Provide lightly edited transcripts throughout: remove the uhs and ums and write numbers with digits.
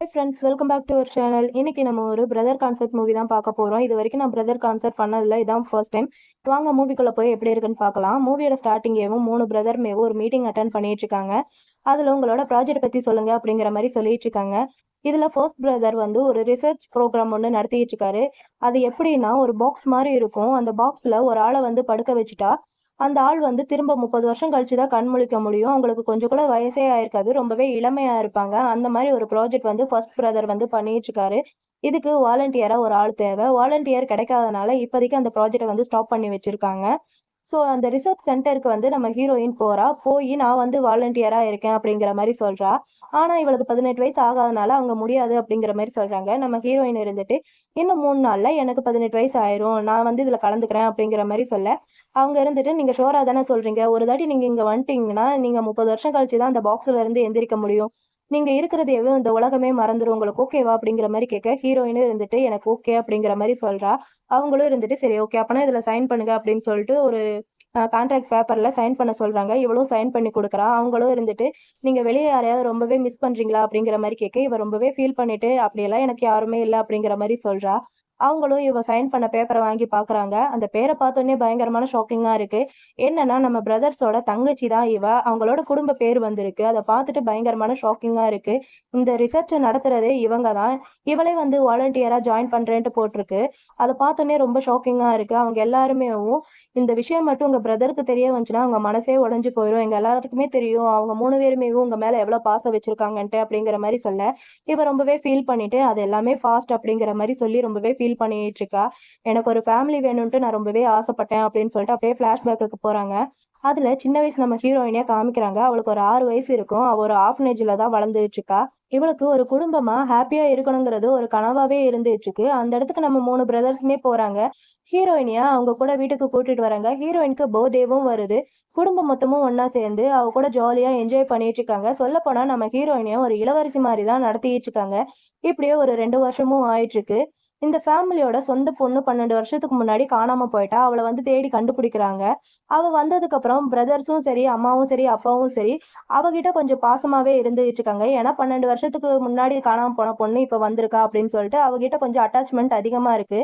Hi friends, welcome back to our channel. இன்னைக்கு நம்ம ஒரு பிரதர் கான்செப்ட் மூவி தான் பார்க்க போகிறோம். இது வரைக்கும் நான் பிரதர் கான்செப்ட் பண்ணதில்லை, இதான் ஃபர்ஸ்ட் டைம். வாங்க மூவிக்குள்ளே போய் எப்படி இருக்குன்னு பார்க்கலாம். மூவியோட ஸ்டார்டிங்கேவும் 3 பிரதர்மேவும் ஒரு மீட்டிங் அட்டன் பண்ணிட்டு இருக்காங்க. அதில் உங்களோட ப்ராஜெக்ட் பற்றி சொல்லுங்க அப்படிங்கிற மாதிரி சொல்லிட்டு இருக்காங்க. இதில் ஃபர்ஸ்ட் பிரதர் வந்து ஒரு ரிசர்ச் ப்ரோக்ராம் ஒன்று நடத்திட்டு இருக்காரு. அது எப்படின்னா, ஒரு பாக்ஸ் மாதிரி இருக்கும். அந்த பாக்ஸில் ஒரு ஆளை வந்து படுக்க வச்சுட்டா அந்த ஆள் வந்து திரும்ப 30 வருஷம் கழிச்சு தான் கண் முழிக்க முடியும். அவங்களுக்கு கொஞ்சம் கூட வயசே ஆயிருக்காது. ரொம்பவே இளமையா இருப்பாங்க. அந்த மாரி ஒரு ப்ராஜெக்ட் வந்து ஃபர்ஸ்ட் பிரதர் வந்து பண்ணிட்டு இருக்காரு. இதுக்கு வாலண்டியரா ஒரு ஆள் தேவை. வாலண்டியர் கிடைக்காதனால இப்போதைக்கு அந்த ப்ராஜெக்ட்ட வந்து ஸ்டாப் பண்ணி வச்சிருக்காங்க. ஸோ அந்த ரிசர்ச் சென்டருக்கு வந்து நம்ம ஹீரோயின் போறா. போயி நான் வந்து வாலண்டியரா இருக்கேன் அப்படிங்கிற மாரி சொல்றா. ஆனா இவளுக்கு 18 வயசு ஆகாதனால அவங்க முடியாது அப்படிங்கிற மாரி சொல்றாங்க. நம்ம ஹீரோயின் இருந்துட்டு, இன்னும் 3 நாள்ல எனக்கு 18 வயசு ஆயிரும். நான் வந்து இதுல கலந்துக்கிறேன் அப்படிங்கிற மாரி சொல்ல, அவங்க இருந்துட்டு நீங்க ஷூரா தானே சொல்றீங்க? ஒரு தாட்டி நீங்க இங்க வந்துட்டீங்கன்னா, நீங்க 30 வருஷம் கழிச்சு தான் அந்த பாக்ஸ்ல இருந்து எந்திரிக்க முடியும். நீங்க இருக்கிறது எதுவும் இந்த உலகமே மறந்துரும். உங்களுக்கு ஓகேவா? அப்படிங்கிற மாரி கேட்க, ஹீரோயினும் இருந்துட்டு எனக்கு ஓகே அப்படிங்கிற மாரி சொல்றா. அவங்களும் இருந்துட்டு சரி ஓகே. அப்பனா இதுல சைன் பண்ணுங்க அப்படின்னு சொல்லிட்டு ஒரு கான்ட்ராக்ட் பேப்பர்ல சைன் பண்ண சொல்றாங்க. இவளும் சைன் பண்ணி குடுக்குறா. அவங்களும் இருந்துட்டு, "நீங்க வெளிய யாரையாவது ரொம்பவே மிஸ் பண்றீங்களா?" அப்படிங்கிற மாரி கேட்க, இவ ரொம்பவே ஃபீல் பண்ணிட்டு, "அப்படியெல்லாம் எனக்கு யாருமே இல்ல." அப்படிங்கிற மாரி சொல்றா. அவங்களும் இவ சைன் பண்ண பேப்பர வாங்கி பார்க்குறாங்க. அந்த பேர பார்த்தோனே பயங்கரமான ஷாக்கிங்கா இருக்கு. என்னன்னா, நம்ம பிரதர்ஸோட தங்கச்சி தான் இவ. அவங்களோட குடும்ப பேர் வந்திருக்கு. அத பார்த்துட்டு பயங்கரமான ஷாக்கிங்கா இருக்கு. இந்த ரிசர்ச்ச நடத்துறதே இவங்க தான். இவளே வந்து வாலண்டியரா ஜாயின் பண்றேன்ட்டு போட்டிருக்கு. அத பார்த்தோனே ரொம்ப ஷாக்கிங்கா இருக்கு. அவங்க எல்லாருமேவும் இந்த விஷயம் மட்டும் உங்க பிரதருக்கு தெரிய வந்துச்சுன்னா, அவங்க மனசே உடைஞ்சு போயிரும். எங்க எல்லாருக்குமே தெரியும். அவங்க 3 பேருமேவும் உங்க மேல எவ்வளோ பாசம் வச்சிருக்காங்கன்ட்டு அப்படிங்கிற மாரி சொல்ல, இவ ரொம்பவே ஃபீல் பண்ணிட்டு, அது எல்லாமே பாஸ்ட் அப்படிங்கிற மாரி சொல்லி ரொம்பவே ஃபீல் பண்ணிட்டு இருக்கா. எனக்கு ஒரு ஃபேமிலி வேணுன்ட்டு நான் ரொம்பவே ஆசைப்பட்டேன் அப்படின்னு சொல்லிட்டு அப்படியே ஃப்ளாஷ்பேக்குக்கு போறாங்க. அதுல சின்ன வயசு நம்ம ஹீரோயினியா காமிக்கிறாங்க. அவளுக்கு ஒரு 6 வயசு இருக்கும். அவ ஒரு ஆர்ஃபனேஜ்ல தான் வளர்ந்துட்டு இருக்கா. இவளுக்கு ஒரு குடும்பமா ஹாப்பியா இருக்கணுங்கிறது ஒரு கனவாவே இருந்துட்டு இருக்கு. அந்த இடத்துக்கு நம்ம 3 பிரதர்ஸுமே போறாங்க. ஹீரோயினியா அவங்க கூட வீட்டுக்கு கூட்டிட்டு வராங்க. ஹீரோயினுக்கு பர்த்டேவும் வருது. குடும்பம் மொத்தமும் ஒண்ணா சேர்ந்து அவ கூட ஜாலியா என்ஜாய் பண்ணிட்டு இருக்காங்க. சொல்லப்போனா நம்ம ஹீரோயினிய ஒரு இளவரசி மாரி தான் நடத்திட்டு இருக்காங்க. இப்படியே ஒரு 2 வருஷமும் ஆயிட்டு இருக்கு. இந்த ஃபேமிலியோட சொந்த பொண்ணு 12 வருஷத்துக்கு முன்னாடி காணாம போயிட்டா. அவள வந்து தேடி கண்டுபிடிக்கிறாங்க. அவ வந்ததுக்கப்புறம் பிரதர்ஸும் சரி, அம்மாவும் சரி, அப்பாவும் சரி, அவகிட்ட கொஞ்சம் பாசமாவே இருந்துட்டு இருக்காங்க. ஏன்னா 12 வருஷத்துக்கு முன்னாடி காணாம போன பொண்ணு இப்ப வந்திருக்கா அப்படின்னு சொல்லிட்டு அவகிட்ட கொஞ்சம் அட்டாச்மெண்ட் அதிகமா இருக்கு.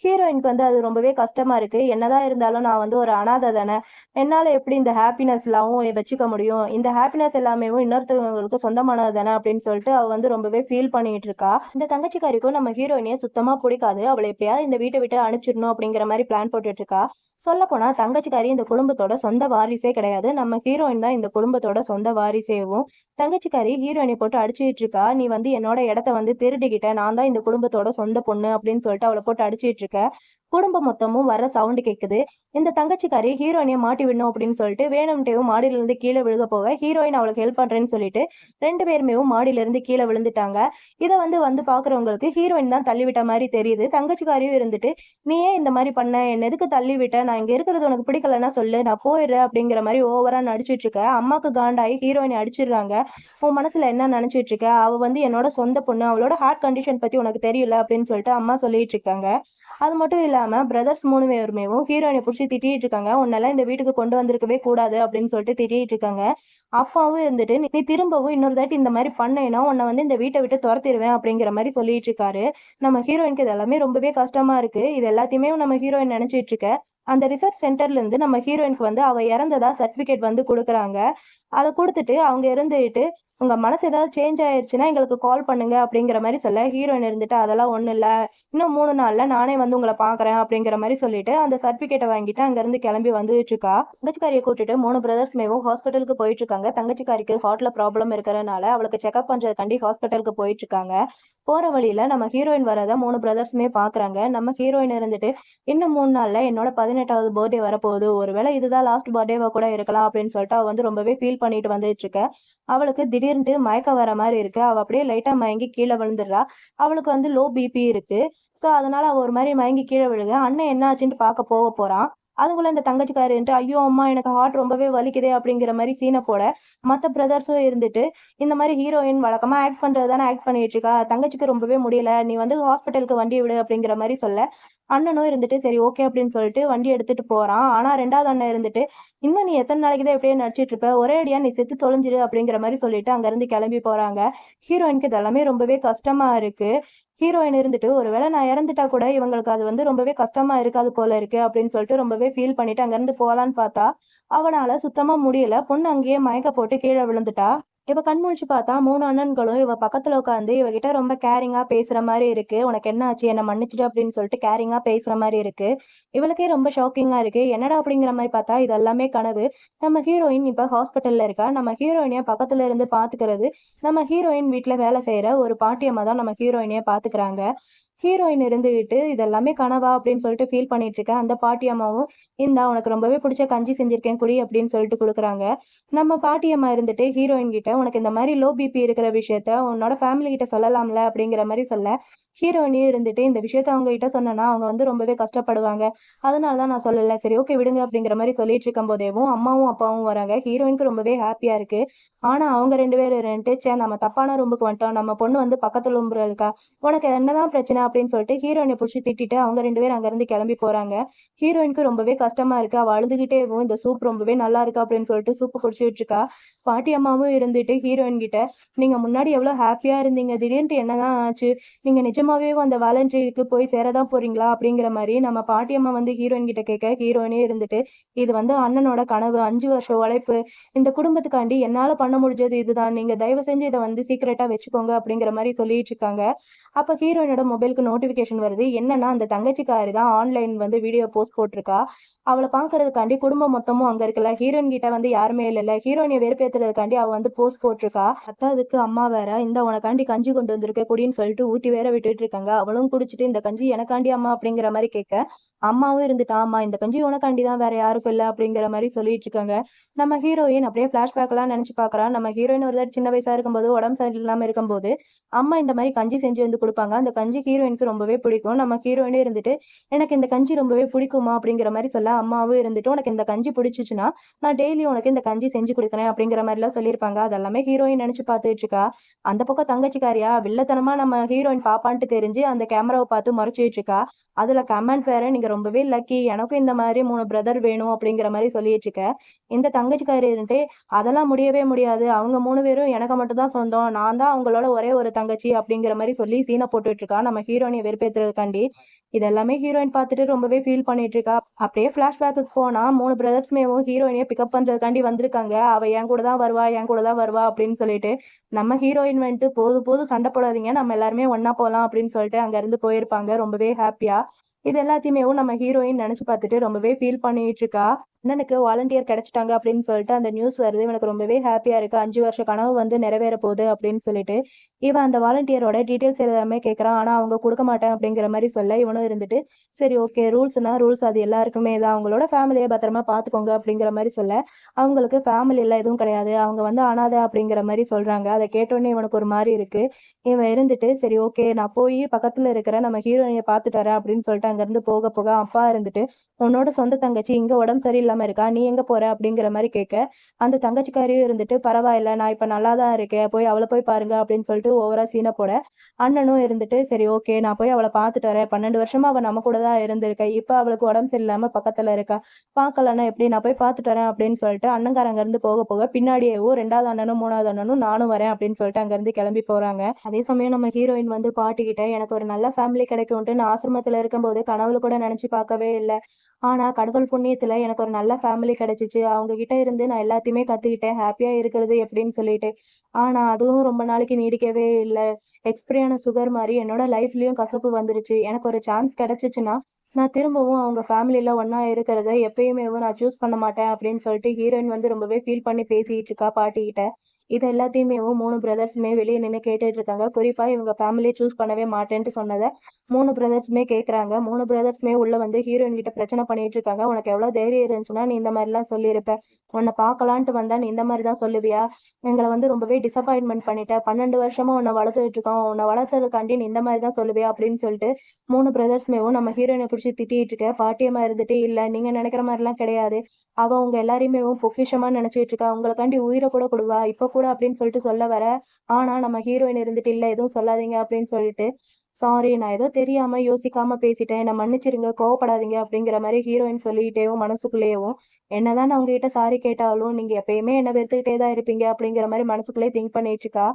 ஹீரோயினுக்கு வந்து அது ரொம்பவே கஷ்டமா இருக்கு. என்னதான் இருந்தாலும் நான் வந்து ஒரு அனாதை தானே. என்னால எப்படி இந்த ஹாப்பினஸ்லாம் வச்சுக்க முடியும்? இந்த ஹாப்பினஸ் எல்லாமேவும் இன்னொருத்தவங்களுக்கு சொந்தமானது தானே அப்படின்னு சொல்லிட்டு அவ வந்து ரொம்பவே ஃபீல் பண்ணிட்டு இருக்கா. இந்த தங்கச்சிக்காரிக்கும் நம்ம ஹீரோயினிய சுத்தமா புடிக்காது. அவள எப்படியாவது இந்த வீட்ட விட்டு அனுப்பிச்சிடணும் அப்படிங்கிற மாரி பிளான் போட்டுட்டு இருக்கா. சொல்லப்போனா தங்கச்சிக்காரி இந்த குடும்பத்தோட சொந்த வாரிசே கிடையாது. நம்ம ஹீரோயின் தான் இந்த குடும்பத்தோட சொந்த வாரிசேவும். தங்கச்சிக்காரி ஹீரோயினை போட்டு அடிச்சுட்டு இருக்கா. "நீ வந்து என்னோட இடத்த வந்து திருடிக்கிட்ட. நான் தான் இந்த குடும்பத்தோட சொந்த பொண்ணு" அப்படின்னு சொல்லிட்டு அவள போட்டு அடிச்சுட்டு இருக்க. குடும்பம் மொத்தமும் வர சவுண்ட் கேக்குது. இந்த தங்கச்சிக்காரி ஹீரோயினைய மாட்டி விடணும் அப்படின்னு சொல்லிட்டு வேணும்ட்டேவும் மாடியில இருந்து கீழ விழுக போக, ஹீரோயின் அவளுக்கு ஹெல்ப் பண்றேன்னு சொல்லிட்டு 2 பேருமேவும் மாடியில இருந்து கீழ விழுந்துட்டாங்க. இத வந்து பார்க்குறவங்களுக்கு ஹீரோயின் தான் தள்ளிவிட்ட மாரி தெரியுது. தங்கச்சிக்காரியும் இருந்துட்டு, "நீ ஏன் இந்த மாரி பண்ண? என்ன எதுக்கு தள்ளி விட்ட? நான் இங்க இருக்கிறது உனக்கு பிடிக்கலன்னா சொல்லு. நான் போயிடுறேன்." அப்படிங்கிற மாரி ஓவரா நடிச்சுட்டு இருக்க. அம்மாக்கு காண்டாயி ஹீரோயின அடிச்சிடுறாங்க. "உன் மனசுல என்ன நெனச்சுட்டு இருக்க? அவ வந்து என்னோட சொந்த பொண்ணு. அவளோட ஹார்ட் கண்டிஷன் பத்தி உனக்கு தெரியும்ல." அப்படின்னு சொல்லிட்டு அம்மா சொல்லிட்டு இருக்காங்க. அது மட்டும் இல்லாம பிரதர்ஸ் 3 பேருமேவும் ஹீரோயின புடிச்சு திட்டிட்டு இருக்காங்க. "உன்னெல்லாம் இந்த வீட்டுக்கு கொண்டு வந்திருக்கவே கூடாது." அப்படின்னு சொல்லிட்டு திட்டிட்டு இருக்காங்க. அப்பாவும் இருந்துட்டு, "நீ திரும்பவும் இன்னொரு தாட்டி இந்த மாரி பண்ணேன்னா, உன்ன வந்து இந்த வீட்ட விட்டு தொரத்திருவேன்." அப்படிங்கிற மாரி சொல்லிட்டு இருக்காரு. நம்ம ஹீரோயினுக்கு இது எல்லாமே ரொம்பவே கஷ்டமா இருக்கு. இது எல்லாத்தையுமே நம்ம ஹீரோயின் நெனச்சிட்டு இருக்க. அந்த ரிசர்ச் சென்டர்ல இருந்து நம்ம ஹீரோயினுக்கு வந்து அவ இறந்ததா சர்டிபிகேட் வந்து குடுக்குறாங்க. அத குடுத்துட்டு அவங்க இருந்துட்டு, "உங்க மனசு ஏதாவது சேஞ்ச் ஆயிருச்சுன்னா எங்களுக்கு கால் பண்ணுங்க." அப்படிங்கிற மாரி சொல்ல, ஹீரோயின் இருந்துட்டு, "அதெல்லாம் ஒண்ணும் இல்ல. இன்னும் 3 நாள்ல நானே வந்து உங்கள பார்க்குறேன்." அப்படிங்கிற மாரி சொல்லிட்டு, அந்த சர்டிபிகேட்ட வாங்கிட்டு அங்கருந்து கிளம்பி வந்துட்டு இருக்கா. தங்கச்சிக்காரிய கூட்டிட்டு 3 பிரதர்ஸ்மேவும் ஹாஸ்பிட்டலுக்கு போயிட்டு இருக்காங்க. தங்கச்சிக்காரிக்கு ஹார்ட்ல ப்ராப்ளம் இருக்கறனால, அவளுக்கு செக்கப் பண்றதுக்காண்டி ஹாஸ்பிட்டலுக்கு போயிட்டு இருக்காங்க. போற வழியில நம்ம ஹீரோயின் வரத 3 பிரதர்ஸுமே பார்க்குறாங்க. நம்ம ஹீரோயின் இருந்துட்டு, "இன்னும் 3 நாள்ல என்னோட 18வது பர்த்டே வரப்போகுது. ஒருவேளை இதுதான் லாஸ்ட் பர்த்டேவா கூட இருக்கலாம்." அப்படின்னு சொல்லிட்டு அவ வந்து ரொம்பவே ஃபீல் பண்ணிட்டு வந்துட்டு இருக்க. அவளுக்கு திடீர்னுட்டு மயக்கம் வர மாரி இருக்கு. அவ அப்படியே லைட்டா மயங்கி கீழ விழுந்துடுறா. அவளுக்கு வந்து லோ பிபி இருக்கு. ஸோ, அதனால அவ ஒரு மாரி மயங்கி கீழ விழுக, அண்ணன் என்ன ஆச்சுன்ட்டு பார்க்க போறான். அதுக்குள்ள இந்த தங்கச்சிக்காரின்ட்டு ஐயோ அம்மா எனக்கு ஹார்ட் ரொம்பவே வலிக்குதே அப்படிங்கிற மாதிரி சீனை போட மற்ற பிரதர்ஸும் இருந்துட்டு இந்த மாதிரி ஹீரோயின் வழக்கமா ஆக்ட் பண்றது தானே ஆக்ட் பண்ணிட்டு இருக்கா, தங்கச்சிக்கு ரொம்பவே முடியல, நீ வந்து ஹாஸ்பிட்டலுக்கு வண்டி விடு அப்படிங்கிற மாதிரி சொல்ல அண்ணனும் இருந்துட்டு சரி ஓகே அப்படின்னு சொல்லிட்டு வண்டி எடுத்துட்டு போறான். ஆனா ரெண்டாவது அண்ணன் இருந்துட்டு இன்னும் நீ எத்தனை நாளைக்கு தான் இப்படியே நடிச்சிட்டு இருப்ப, ஒரே அடியா நீ செத்து தொலைஞ்சிரு அப்படிங்கிற மாதிரி சொல்லிட்டு அங்கிருந்து கிளம்பி போறாங்க. ஹீரோயினுக்கு இதெல்லாமே ரொம்பவே கஷ்டமா இருக்கு. ஹீரோயின் இருந்துட்டு ஒருவேளை நான் இறந்துட்டா கூட இவங்களுக்கு அது வந்து ரொம்பவே கஷ்டமா இருக்காது போல இருக்கு அப்படின்னு சொல்லிட்டு ரொம்பவே ஃபீல் பண்ணிட்டு அங்கிருந்து போலான்னு பார்த்தா அவனால சுத்தமா முடியல. பொண்ணு அங்கேயே மயக்க போட்டு கீழே விழுந்துட்டா. இவ கண் முழிச்சு பார்த்தா 3 அண்ணன்களும் இவ பக்கத்துல உட்காந்து இவகிட்ட ரொம்ப கேரிங்கா பேசுற மாதிரி இருக்கு. உனக்கு என்ன ஆச்சு, என்ன மன்னிச்சிடு அப்படின்னு சொல்லிட்டு கேரிங்கா பேசுற மாதிரி இருக்கு. இவளுக்கே ரொம்ப ஷாக்கிங்கா இருக்கு. என்னடா அப்படிங்கிற மாதிரி பார்த்தா இது எல்லாமே கனவு. நம்ம ஹீரோயின் இப்ப ஹாஸ்பிட்டல்ல இருக்கா. நம்ம ஹீரோயினிய பக்கத்துல இருந்து பாத்துக்கிறது நம்ம ஹீரோயின் வீட்டுல வேலை செய்யற ஒரு பாட்டியம்மா தான் நம்ம ஹீரோயினிய பாத்துக்கிறாங்க. ஹீரோயின் இருந்துகிட்டு இதெல்லாமே கனவா அப்படின்னு சொல்லிட்டு ஃபீல் பண்ணிட்டு இருக்க அந்த பாட்டி அம்மாவும் இந்தா உனக்கு ரொம்பவே பிடிச்ச கஞ்சி செஞ்சிருக்கேன் குடி அப்படின்னு சொல்லிட்டு கொடுக்குறாங்க. நம்ம பாட்டி அம்மா இருந்துட்டு ஹீரோயின் கிட்ட உனக்கு இந்த மாதிரி லோ பிபி இருக்கிற விஷயத்த உன்னோட ஃபேமிலி கிட்ட சொல்லலாம்ல அப்படிங்கிற மாதிரி சொல்ல ஹீரோயினியும் இருந்துட்டு இந்த விஷயத்த அவங்க கிட்ட சொன்னா அவங்க வந்து ரொம்பவே கஷ்டப்படுவாங்க, அதனாலதான் நான் சொல்லல, சரி ஓகே விடுங்க அப்படிங்கிற மாதிரி சொல்லிட்டு இருக்கும் போதேவும் அம்மாவும் அப்பாவும் வராங்க. ஹீரோயினுக்கு ரொம்பவே ஹாப்பியா இருக்கு. ஆனா அவங்க 2 பேரும் இருந்துட்டு சே நம்ம தப்பான ரூமுக்கு வந்துட்டோம், நம்ம பொண்ணு வந்து பக்கத்து ரூம்ல இருக்கா, உனக்கு என்னதான் பிரச்சனை அப்படின்னு சொல்லிட்டு ஹீரோயினை புடிச்சு திட்டிட்டு அவங்க 2 பேரும் அங்க இருந்து கிளம்பி போறாங்க. ஹீரோயினுக்கு ரொம்பவே கஷ்டமா இருக்கு. அவ அழுதுகிட்டேவும் இந்த சூப் ரொம்பவே நல்லா இருக்கு அப்படின்னு சொல்லிட்டு சூப்பு குடிச்சிட்டு இருக்கா. பாட்டி அம்மாவும் இருந்துட்டு ஹீரோயின் கிட்ட நீங்க முன்னாடி எவ்வளவு ஹாப்பியா இருந்தீங்க, திடீர்னு என்னதான் ஆச்சு, நீங்க நிஜமாவே அந்த வாலண்டரிக்கு போய் சேரதான் போறீங்களா அப்படிங்கிற மாதிரி நம்ம பாட்டி அம்மா வந்து ஹீரோயின் கிட்ட கேட்க ஹீரோயினே இருந்துட்டு இது வந்து அண்ணனோட கனவு, 5 வருஷம் உழைப்பு, இந்த குடும்பத்துக்காண்டி என்னால பண்ண முடிஞ்சது இதுதான், நீங்க தயவு செஞ்சு இதை வந்து சீக்கிரட்டா வச்சுக்கோங்க அப்படிங்கிற மாதிரி சொல்லிட்டு இருக்காங்க. அப்ப ஹீரோயினோட மொபைலுக்கு நோட்டிபிகேஷன் வருது. என்னன்னா அந்த தங்கச்சிக்காரி தான் ஆன்லைன் வந்து வீடியோ போஸ்ட் போட்டிருக்கா. அவளை பாக்குறதுக்காண்டி குடும்பம் மொத்தமும் அங்க இருக்குல்ல, ஹீரோயின் கிட்ட வந்து யாருமே இல்ல, ஹீரோயினை வெறுப்பேத்துறதுக்காண்டி அவ வந்து போஸ்ட் போட்டிருக்கா. பத்தாவதுக்கு அம்மா வேற இந்த உனக்காண்டி கஞ்சி கொண்டு வந்திருக்க குடின்னு சொல்லிட்டு ஊட்டி வேற விட்டுட்டு இருக்காங்க. அவளும் குடிச்சிட்டு இந்த கஞ்சி எனக்காண்டி அம்மா அப்படிங்கிற மாதிரி கேட்க அம்மாவும் இருந்துட்டா ஆமா இந்த கஞ்சி உனக்காண்டி தான், வேற யாருக்கும் இல்ல அப்படிங்கிற மாதிரி சொல்லிட்டு இருக்காங்க. நம்ம ஹீரோயின் அப்படியே பிளாஷ்பேக் எல்லாம் நினைச்சு பாக்குறா. நம்ம ஹீரோயின் ஒரு தடவை சின்ன வயசா இருக்கும்போது உடம்பு சரியில்லாம இருக்கும்போது அம்மா இந்த மாதிரி கஞ்சி செஞ்சு வந்து கொடுப்பாங்க. அந்த கஞ்சி ஹீரோயினுக்கு ரொம்பவே பிடிக்கும். நம்ம ஹீரோயினே இருந்துட்டு எனக்கு இந்த கஞ்சி ரொம்பவே பிடிக்குமா அப்படிங்கிற மாதிரி சொல்ல அம்மாவும் இருந்துட்டு உனக்கு இந்த கஞ்சி பிடிச்சிச்சுன்னா நான் டெய்லி உனக்கு இந்த கஞ்சி செஞ்சு கொடுக்குறேன் அப்படிங்கிற மாதிரி எல்லாம் சொல்லியிருப்பாங்க. அதெல்லாமே ஹீரோயின் நினைச்சு பார்த்துட்டு இருக்கா. அந்த பக்கம் தங்கச்சிக்காரியா வில்லத்தனமா நம்ம ஹீரோயின் பாப்பான்ட்டு தெரிஞ்சு அந்த கேமராவை பார்த்து முறைச்சிட்டு இருக்கா. அதுல கமெண்ட் வேற நீங்க ரொம்பவே லக்கி, எனக்கும் இந்த மாதிரி 3 பிரதர் வேணும் அப்படிங்கிற மாதிரி சொல்லிட்டு இருக்க. இந்த தங்கச்சிக்காரி இருந்துட்டு அதெல்லாம் முடியவே முடியாது, அவங்க 3 பேரும் எனக்கு மட்டும் தான் சொந்தம், நான் தான் அவங்களோட ஒரே ஒரு தங்கச்சி அப்படிங்கிற மாதிரி சொல்லி சீனை போட்டுட்டு இருக்கா நம்ம ஹீரோயினை வெறுப்பேத்துறதுக்காண்டி. இதெல்லாமே ஹீரோயின் பார்த்துட்டு ரொம்பவே ஃபீல் பண்ணிட்டு இருக்கா. அப்படியே பிளாஷ்பேக்குக்கு போனா 3 பிரதர்ஸ்மேவும் ஹீரோயினையே பிக்கப் பண்றதுக்காண்டி வந்திருக்காங்க. அவ என் கூட தான் வருவா, என் கூட தான் வருவா அப்படின்னு சொல்லிட்டு நம்ம ஹீரோயின் வந்துட்டு போதும் போதும் சண்டை போடாதீங்க, நம்ம எல்லாருமே ஒண்ணா போலாம் அப்படின்னு சொல்லிட்டு அங்க இருந்து போயிருப்பாங்க ரொம்பவே ஹாப்பியா. இது எல்லாத்தையுமேவும் நம்ம ஹீரோயின் நினைச்சு பார்த்துட்டு ரொம்பவே ஃபீல் பண்ணிட்டு இருக்கா. அண்ணனுக்கு வாலண்டியர் கிடைச்சிட்டாங்க அப்படின்னு சொல்லிட்டு அந்த நியூஸ் வருது. இவனுக்கு ரொம்பவே ஹாப்பியா இருக்கு. 5 வருஷ கனவு வந்து நிறைவேற போகுது அப்படின்னு சொல்லிட்டு இவன் அந்த வாலண்டியரோட டீட்டெயில்ஸ் எல்லாமே கேட்கறான். ஆனா அவங்க கொடுக்க மாட்டேன் அப்படிங்கிற மாதிரி சொல்ல இவனும் இருந்துட்டு சரி ஓகே ரூல்ஸ்னா ரூல்ஸ், அது எல்லாருக்குமே தான், அவங்களோட ஃபேமிலியை பத்திரமா பாத்துக்கோங்க அப்படிங்கிற மாதிரி சொல்ல அவங்களுக்கு ஃபேமிலி எல்லாம் எதுவும் கிடையாது, அவங்க வந்து அனாதை அப்படிங்கிற மாதிரி சொல்றாங்க. அதை கேட்டோன்னே இவனுக்கு ஒரு மாதிரி இருக்கு. இவன் இருந்துட்டு சரி ஓகே நான் போய் பக்கத்துல இருக்கிற நம்ம ஹீரோயினை பார்த்துட்டு வரேன் அப்படின்னு சொல்லிட்டு அங்க இருந்து போக போக அப்பா இருந்துட்டு உன்னோட சொந்த தங்கச்சி இங்க உடம்பு சரியில்லாம இருக்கா, நீ எங்க போற அப்படிங்கிற மாதிரி கேட்க அந்த தங்கச்சிக்காரியும் இருந்துட்டு பரவாயில்ல நான் இப்ப நல்லாதான் இருக்கேன், போய் அவளை போய் பாருங்க அப்படின்னு சொல்லிட்டு ஓவரா சீனை போட அண்ணனும் இருந்துட்டு சரி ஓகே நான் போய் அவளை பார்த்துட்டு வரேன், 12 வருஷமா அவ நம்ம கூட தான் இருந்திருக்கா, இப்ப அவளுக்கு உடம்பு சரியில்லாம பக்கத்துல இருக்கா, பாக்கலன்னா எப்படி, நான் போய் பார்த்துட்டு வரேன் அப்படின்னு சொல்லிட்டு அண்ணங்காரங்க இருந்து போக போக பின்னாடியேவும் 2வது அண்ணனும் 3வது அண்ணனும் நானும் வரேன் அப்படின்னு சொல்லிட்டு அங்க இருந்து கிளம்பி போறாங்க. அதே சமயம் நம்ம ஹீரோயின் வந்து பாட்டிக்கிட்ட எனக்கு ஒரு நல்ல ஃபேமிலி கிடைக்கும்ட்டு நான் ஆசிரமத்துல இருக்கும்போது கனவுல கூட நினைச்சு பார்க்கவே இல்லை. ஆனா கடவுள் புண்ணியத்துல எனக்கு ஒரு நல்ல ஃபேமிலி கிடைச்சிச்சு. அவங்க கிட்ட இருந்து நான் எல்லாத்தையுமே கத்துக்கிட்டேன், ஹாப்பியா இருக்கிறது எப்படின்னு சொல்லிட்டு. ஆனா அதுவும் ரொம்ப நாளைக்கு நீடிக்கவே இல்லை. எக்ஸ்பிரி ஆன சுகர் மாதிரி என்னோட லைஃப்லயும் கசப்பு வந்துருச்சு. எனக்கு ஒரு சான்ஸ் கிடைச்சிச்சுன்னா நான் திரும்பவும் அவங்க ஃபேமிலில ஒண்ணா இருக்கிறத எப்பயுமே நான் சூஸ் பண்ண மாட்டேன் அப்படின்னு சொல்லிட்டு ஹீரோயின் வந்து ரொம்பவே ஃபீல் பண்ணி பேசிட்டு இருக்கா பாட்டிக்கிட்ட. இது எல்லாத்தையுமே 3 பிரதர்ஸுமே வெளிய நின்னு கேட்டுட்டு இருக்காங்க. குறிப்பா இவங்க ஃபேமிலிய சூஸ் பண்ணவே மாட்டேன்ட்டு சொன்னத 3 பிரதர்ஸுமே கேட்குறாங்க. 3 பிரதர்ஸுமே உள்ள வந்து ஹீரோயின் கிட்ட பிரச்சனை பண்ணிட்டு இருக்காங்க. "உனக்கு எவ்வளோ தைரியம் இருந்துச்சுன்னா, நீ இந்த மாரிலாம் சொல்லியிருப்ப. உன்ன பார்க்கலான்ட்டு வந்தா நீ இந்த மாரி தான் சொல்லுவியா? எங்கள வந்து ரொம்பவே டிசப்பாயின்ட்மென்ட் பண்ணிட்ட. 12 வருஷமா உன்ன வளர்த்துட்டு இருக்கோம். உன்ன வளர்த்ததுக்காண்டி நீ இந்த மாரி தான் சொல்லுவியா?" அப்படின்னு சொல்லிட்டு 3 பிரதர்ஸுமேவும் நம்ம ஹீரோயின புடிச்சு திட்டிட்டு இருக்க. பாட்டியம்மா இருந்துட்டு, "இல்ல நீங்க நெனைக்கிற மாரிலாம் கிடையாது. அவ உங்க எல்லாரையுமேவும் பொக்கிஷமா நெனச்சுட்டு இருக்கா. உங்களுக்காண்டி உயிர கூட குடுவா. இப்ப கூட" அப்படின்னு சொல்லிட்டு சொல்ல வர, ஆனா நம்ம ஹீரோயின் இருந்துட்டு, "இல்ல எதுவும் சொல்லாதீங்க" அப்படின்னு சொல்லிட்டு, "சாரி நான் ஏதோ தெரியாம, யோசிக்காம பேசிட்டேன். என்ன மன்னிச்சிடுங்க. கோவப்படாதீங்க" அப்படிங்கிற மாரி ஹீரோயின் சொல்லிக்கிட்டேவும் மனசுக்குள்ளேயேவும், என்னதான் நான் உங்ககிட்ட சாரி கேட்டாலும், நீங்க எப்பயுமே என்ன வெறுத்துக்கிட்டே தான் இருப்பீங்க அப்படிங்கிற மாரி மனசுக்குள்ளயே திங்க் பண்ணிட்டு இருக்கா.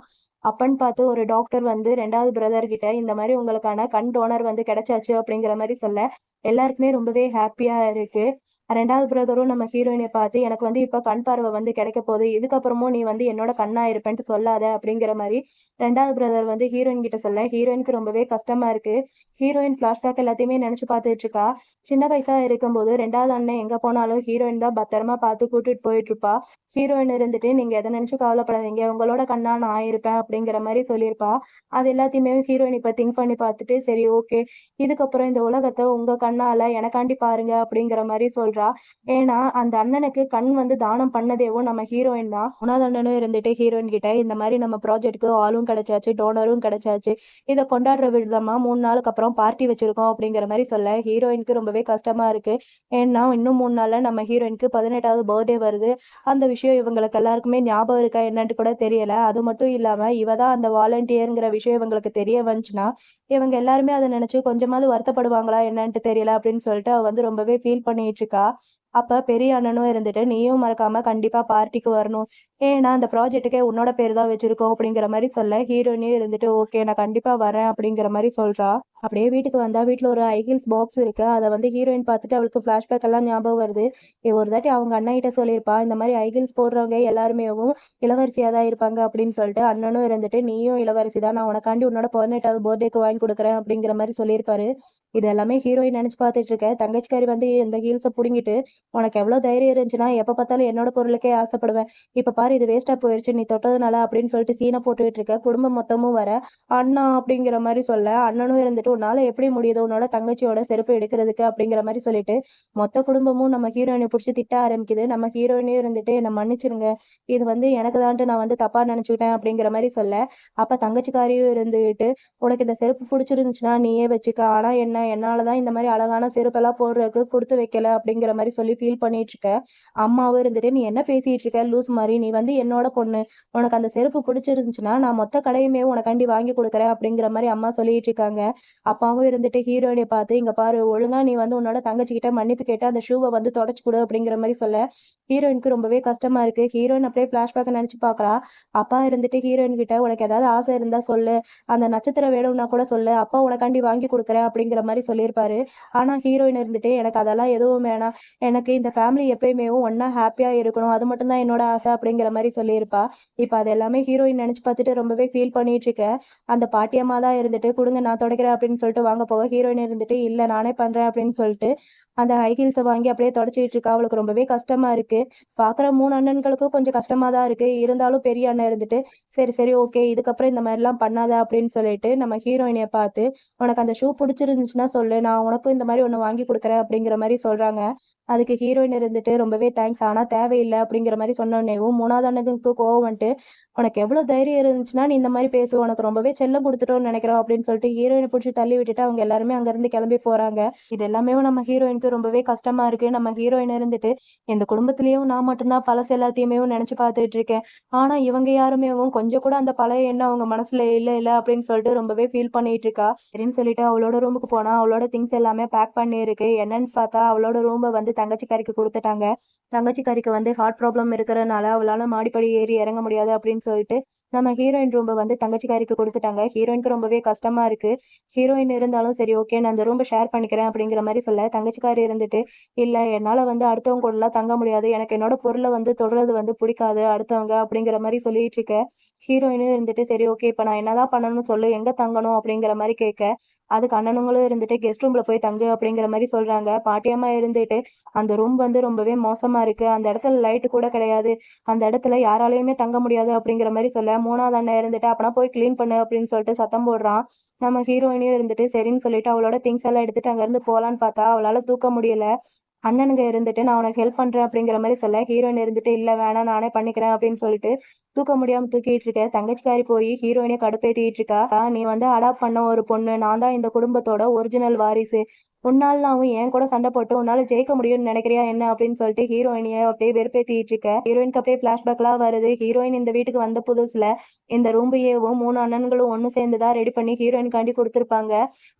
அப்பன்னு பார்த்து ஒரு டாக்டர் வந்து 2வது பிரதர் கிட்ட இந்த மாரி உங்களுக்கான கண் டோனர் வந்து கிடைச்சாச்சு அப்படிங்கிற மாரி சொல்ல, எல்லாருக்குமே ரொம்பவே ஹேப்பியா இருக்கு. 2வது பிரதரும் நம்ம ஹீரோயின பார்த்து, "எனக்கு வந்து இப்ப கண் பார்வை வந்து கிடைக்க போது. இதுக்கப்புறமும் நீ வந்து என்னோட கண்ணா இருப்பேன்ட்டு சொல்லாத" அப்படிங்கிற மாரி 2வது பிரதர் வந்து ஹீரோயின் கிட்ட சொல்ல, ஹீரோயினுக்கு ரொம்பவே கஷ்டமா இருக்கு. ஹீரோயின் ஃப்ளாஷ்பேக் எல்லாத்தையுமே நெனச்சு பார்த்துட்டு இருக்கா. சின்ன வயசா இருக்கும்போது 2வது அண்ணன் எங்க போனாலும் ஹீரோயின் தான் பத்திரமா பார்த்து கூட்டிட்டு போயிட்டுருப்பா. ஹீரோயின் இருந்துட்டு, "நீங்க எத நெனச்சும் கவலைப்படாதீங்க. உங்களோட கண்ணா நான் இருப்பேன்" அப்படிங்கிற மாரி சொல்லியிருப்பா. அது எல்லாத்தையுமே ஹீரோயின் இப்ப திங்க் பண்ணி பார்த்துட்டு, "சரி ஓகே. இதுக்கப்புறம் இந்த உலகத்த உங்க கண்ணால எனக்காண்டி பாருங்க" அப்படிங்கிற மாரி சொல்றா. ஏன்னா, அந்த அண்ணனுக்கு கண் வந்து தானம் பண்ணதேவும் நம்ம ஹீரோயின் தான். 3வது அண்ணனும் இருந்துட்டு ஹீரோயின் கிட்ட, "இந்த மாரி நம்ம ப்ராஜெக்ட்க்கு ஆளும் கிடைச்சாச்சு, டோனரும் கிடைச்சாச்சு. இத கொண்டாடுற விதமா 3 நாளுக்கு அப்புறம் பார்ட்டி வச்சிருக்கோம்" அப்படிங்கிற மாரி சொல்ல, ஹீரோயினுக்கு ரொம்பவே கஷ்டமா இருக்கு. ஏன்னா, இன்னும் 3 நாள்ல நம்ம ஹீரோயினுக்கு 18வது பர்த்டே வருது. அந்த விஷயம் இவங்களுக்கு எல்லாருக்குமே ஞாபகம் இருக்கா என்னன்ட்டு கூட தெரியல. அது மட்டும் இல்லாம, இவ தான் அந்த வாலண்டியர்ங்கிற விஷயம் இவங்களுக்கு தெரிய வந்துச்சுன்னா, இவங்க எல்லாருமே அத நெனச்சு கொஞ்சமாவது வருத்தப்படுவாங்களா என்னன்ட்டு தெரியல அப்படின்னு சொல்லிட்டு அவ வந்து ரொம்பவே ஃபீல் பண்ணிட்டு இருக்கா. அப்ப பெரிய அண்ணனும் இருந்துட்டு, "நீயும் மறக்காம கண்டிப்பா பார்ட்டிக்கு வரணும். ஏன்னா, அந்த ப்ராஜெக்ட்டுக்கே உன்னோட பேரு தான் வச்சிருக்கோம்" அப்படிங்கிற மாரி சொல்ல, ஹீரோயினியும் இருந்துட்டு, "ஓகே நான் கண்டிப்பா வரேன்" அப்படிங்கிற மாரி சொல்றா. அப்படியே வீட்டுக்கு வந்தா, வீட்ல ஒரு ஹை ஹீல்ஸ் பாக்ஸ் இருக்கு. அத வந்து ஹீரோயின் பார்த்துட்டு அவளுக்கு ஃப்ளாஷ்பேக் எல்லாம் ஞாபகம் வருது. ஒரு தாட்டி அவங்க அண்ணன்கிட்ட சொல்லியிருப்பா, இந்த மாரி ஹை ஹீல்ஸ் போடுறவங்க எல்லாருமேவும் இளவரசியா தான் இருப்பாங்க அப்படின்னு சொல்லிட்டு, அண்ணனும் இருந்துட்டு, "நீயும் இளவரசி தான். நான் உனக்காண்டி உன்னோட 18வது பர்த்டேக்கு வாங்கி குடுக்குறேன்" அப்படிங்கிற மாரி சொல்லியிருப்பாரு. இது எல்லாமே ஹீரோயின் நெனச்சு பார்த்துட்டு இருக்க. தங்கச்சிக்காரி வந்து இந்த ஹீல்ஸ புடுங்கிட்டு, "உனக்கு எவ்ளோ தைரியம் இருந்துச்சுன்னா, எப்ப பார்த்தாலும் என்னோட பொருளுக்கே ஆசைப்படுவ. இப்ப பாரு இது வேஸ்ட்டா போயிருச்சு நீ தொட்டதுனால" அப்படின்னு சொல்லிட்டு சீன போட்டுட்டு இருக்க. குடும்பம் மொத்தமும் வர, "அண்ணா" அப்படிங்கிற மாரி சொல்ல, அண்ணனும் இருந்துட்டு, "உன்னால எப்படி முடியுது உன்னோட தங்கச்சியோட செருப்பு எடுக்கிறதுக்கு" அப்படிங்கிற மாரி சொல்லிட்டு, மொத்த குடும்பமும் நம்ம ஹீரோயின புடிச்சு திட்ட ஆரம்பிக்குது. நம்ம ஹீரோயினையும் இருந்துட்டு, "என்ன மன்னிச்சிருங்க. இது வந்து எனக்கு தான்ட்டு நான் வந்து தப்பா நெனச்சுக்கிட்டேன்" அப்படிங்கிற மாரி சொல்ல, அப்ப தங்கச்சிக்காரியும் இருந்துகிட்டு, "உனக்கு இந்த செருப்பு புடிச்சிருந்துச்சுன்னா நீயே வச்சுக்க. ஆனா என்ன, என்னால தான் இந்த மாரி அழகான செருப்பெல்லாம் போடுறதுக்கு குடுத்து வைக்கல" அப்படிங்கிற மாரி சொல்லி ஃபீல் பண்ணிட்டு இருக்க. அம்மாவும் இருந்துட்டு, "நீ என்ன பேசிட்டு இருக்க லூஸ் மாரி? நீ வந்து என்னோட பொண்ணு. உனக்கு அந்த செருப்பு புடிச்சிருந்துச்சுன்னா, நான் மொத்த கடையுமே உனக்காண்டி வாங்கி குடுக்குறேன்" அப்படிங்கிற மாரி அம்மா சொல்லிட்டு இருக்காங்க. அப்பாவும் இருந்துட்டு ஹீரோயினைய பார்த்து, "இங்க பாரு ஒழுங்கா நீ வந்து உன்னோட தங்கச்சிகிட்ட மன்னிப்பு கேட்டு அந்த ஷூவ வந்து தொடச்சு குடு" அப்படிங்கிற மாரி சொல்ல, ஹீரோயினுக்கு ரொம்பவே கஷ்டமா இருக்கு. ஹீரோயின் அப்படியே ஃப்ளாஷ்பேக்க நெனச்சு பார்க்குறா. அப்பா இருந்துட்டு ஹீரோயின் கிட்ட, "உனக்கு ஏதாவது ஆசை இருந்தா சொல்லு. அந்த நட்சத்திரம் வேணும்னா கூட சொல்லு. அப்பா உனக்காண்டி வாங்கி குடுக்குறேன்" அப்படிங்கிற மாரி சொல்லியிருப்பாரு. ஆனா ஹீரோயின் இருந்துட்டு, "எனக்கு அதெல்லாம் எதுவும் வேணாம். எனக்கு இந்த ஃபேமிலி எப்பயுமேவும் ஒண்ணா ஹேப்பியா இருக்கணும். அது மட்டும் தான் என்னோட ஆசை" அப்படிங்கிற மாரி சொல்லியிருப்பா. இப்ப அது எல்லாமே ஹீரோயின் நெனச்சு பார்த்துட்டு ரொம்பவே ஃபீல் பண்ணிட்டு இருக்க. அந்த பாட்டியம்மா தான் இருந்துட்டு, "குடுங்க நான் துடைக்கிறேன்" அப்படின்னு சொல்லிட்டு வாங்க போக, ஹீரோயின் இருந்துட்டு, "இல்ல நானே பண்றேன்" அப்படின்னு சொல்லிட்டு, அந்த ஹை ஹீல்ஸ வாங்கி அப்படியே தொடச்சுக்கிட்டு இருக்கா. அவளுக்கு ரொம்பவே கஷ்டமா இருக்கு. பார்க்குற 3 அண்ணன்களுக்கும் கொஞ்சம் கஷ்டமா தான் இருக்கு. இருந்தாலும் பெரிய அண்ணன் இருந்துட்டு, "சரி, சரி ஓகே. இதுக்கப்புறம் இந்த மாரிலாம் பண்ணாத" அப்படின்னு சொல்லிட்டு நம்ம ஹீரோயினிய பார்த்து, "உனக்கு அந்த ஷூ புடிச்சிருந்துச்சுன்னா சொல்லு. நான் உனக்கும் இந்த மாரி ஒண்ணு வாங்கி குடுக்குறேன்" அப்படிங்கிற மாரி சொல்றாங்க. அதுக்கு ஹீரோயின் இருந்துட்டு, "ரொம்பவே தேங்க்ஸ். ஆனா தேவையில்ல" அப்படிங்கிற மாரி சொன்னோனேவும் 3வது அண்ணனுக்கு கோவம் வந்துட்டு, "உனக்கு எவ்வளோ தைரியம் இருந்துச்சுன்னா, நீ இந்த மாரி பேசுவ. உனக்கு ரொம்பவே செல்லம் குடுத்துட்டோம்னு நெனைக்கிறோம்" அப்படின்னு சொல்லிட்டு ஹீரோயின புடிச்சு தள்ளி விட்டுட்டு அவங்க எல்லாருமே அங்கருந்து கெளம்பி போறாங்க. இது எல்லாமே நம்ம ஹீரோயினுக்கு ரொம்பவே கஷ்டமா இருக்கு. நம்ம ஹீரோயின் இருந்துட்டு, "இந்த குடும்பத்திலேயும் நான் மட்டும் தான் பழசு எல்லாத்தையுமே நெனச்சு பார்த்துட்டு இருக்கேன். ஆனா இவங்க யாருமேவும் கொஞ்சம் கூட அந்த பழைய எண்ணம் அவங்க மனசுல இல்ல" அப்படின்னு சொல்லிட்டு ரொம்பவே ஃபீல் பண்ணிட்டு இருக்கா. சரின்னு சொல்லிட்டு அவளோட ரூமுக்கு போனா, அவளோட திங்ஸ் எல்லாமே பேக் பண்ணி இருக்கு. என்னன்னு பார்த்தா, அவளோட ரூம வந்து தங்கச்சிக்காரிக்கு குடுத்துட்டாங்க. தங்கச்சிக்காரிக்கு வந்து ஹார்ட் ப்ராப்ளம் இருக்கிறனால, அவளால மாடிப்படி ஏறி இறங்க முடியாது அப்படின்னு சொல்லிட்டு, நம்ம ஹீரோயின் ரூம்ப வந்து தங்கச்சிக்காரிக்கு குடுத்துட்டாங்க. ஹீரோயினுக்கு ரொம்பவே கஷ்டமா இருக்கு. ஹீரோயின் இருந்தாலும் சரி ஓகே நான் இந்த ரூம்ப ஷேர் பண்ணிக்கிறேன் அப்படிங்கிற மாரி சொல்ல, தங்கச்சிக்காரி இருந்துட்டு, "இல்ல என்னால வந்து அடுத்தவங்க கூடலாம் தங்க முடியாது. எனக்கு என்னோட பொருள வந்து தொடுறது வந்து புடிக்காது அடுத்தவங்க" அப்படிங்கிற மாரி சொல்லிட்டு இருக்க, ஹீரோயினும் இருந்துட்டு, "சரி ஓகே இப்ப நான் என்னதான் பண்ணணும்னு சொல்லு, எங்க தங்கணும்?" அப்படிங்கிற மாரி கேட்க, அதுக்கு அண்ணனுங்களும் இருந்துட்டு, "கெஸ்ட் ரூம்ல போய் தங்கு" அப்படிங்கிற மாரி சொல்றாங்க. பாட்டியம்மா இருந்துட்டு, "அந்த ரூம் வந்து ரொம்பவே மோசமா இருக்கு. அந்த இடத்துல லைட் கூட கிடையாது. அந்த இடத்துல யாராலயுமே தங்க முடியாது" அப்படிங்கிற மாரி சொல்ல, 3வது அண்ணன் இருந்துட்டு, "அப்பனா போய் கிளீன் பண்ணு" அப்படின்னு சொல்லிட்டு சத்தம் போடுறான். நம்ம ஹீரோயினியும் இருந்துட்டு சரின்னு சொல்லிட்டு அவளோட திங்ஸ் எல்லாம் எடுத்துட்டு அங்கருந்து போலான்னு பார்த்தா, அவளால தூக்க முடியல. அண்ணனுங்க இருந்துட்டு, "நான் உனக்கு ஹெல்ப் பண்றேன்" அப்படிங்கிற மாரி சொல்ல, ஹீரோயின் இருந்துட்டு, "இல்ல வேணாம் நானே பண்ணிக்கிறேன்" அப்படின்னு சொல்லிட்டு தூக்க முடியாம தூக்கிட்டு இருக்க. தங்கச்சிக்காரி போய் ஹீரோயின கடுப்பேத்திட்டு இருக்கா. "நீ வந்து அடாப்ட் பண்ண ஒரு பொண்ணு. நான் தான் இந்த குடும்பத்தோட ஒரிஜினல் வாரிசு. உன்னாலனாவும் என் கூட சண்டை போட்டு உன்னால ஜெயிக்க முடியும்னு நினைக்கிறியா என்ன?" அப்படின்னு சொல்லிட்டு ஹீரோயினிய அப்படியே வெறுப்பேத்திட்டு இருக்க. ஹீரோயினுக்கு அப்படியே ஃபிளாஷ்பேக்லாம் வருது. ஹீரோயின் இந்த வீட்டுக்கு வந்த புதுசுல இந்த ரூம்பையேவும் 3 அண்ணன்களும் ஒண்ணு சேர்ந்து தான் ரெடி பண்ணி ஹீரோயினுக்காண்டி குடுத்துருப்பாங்க.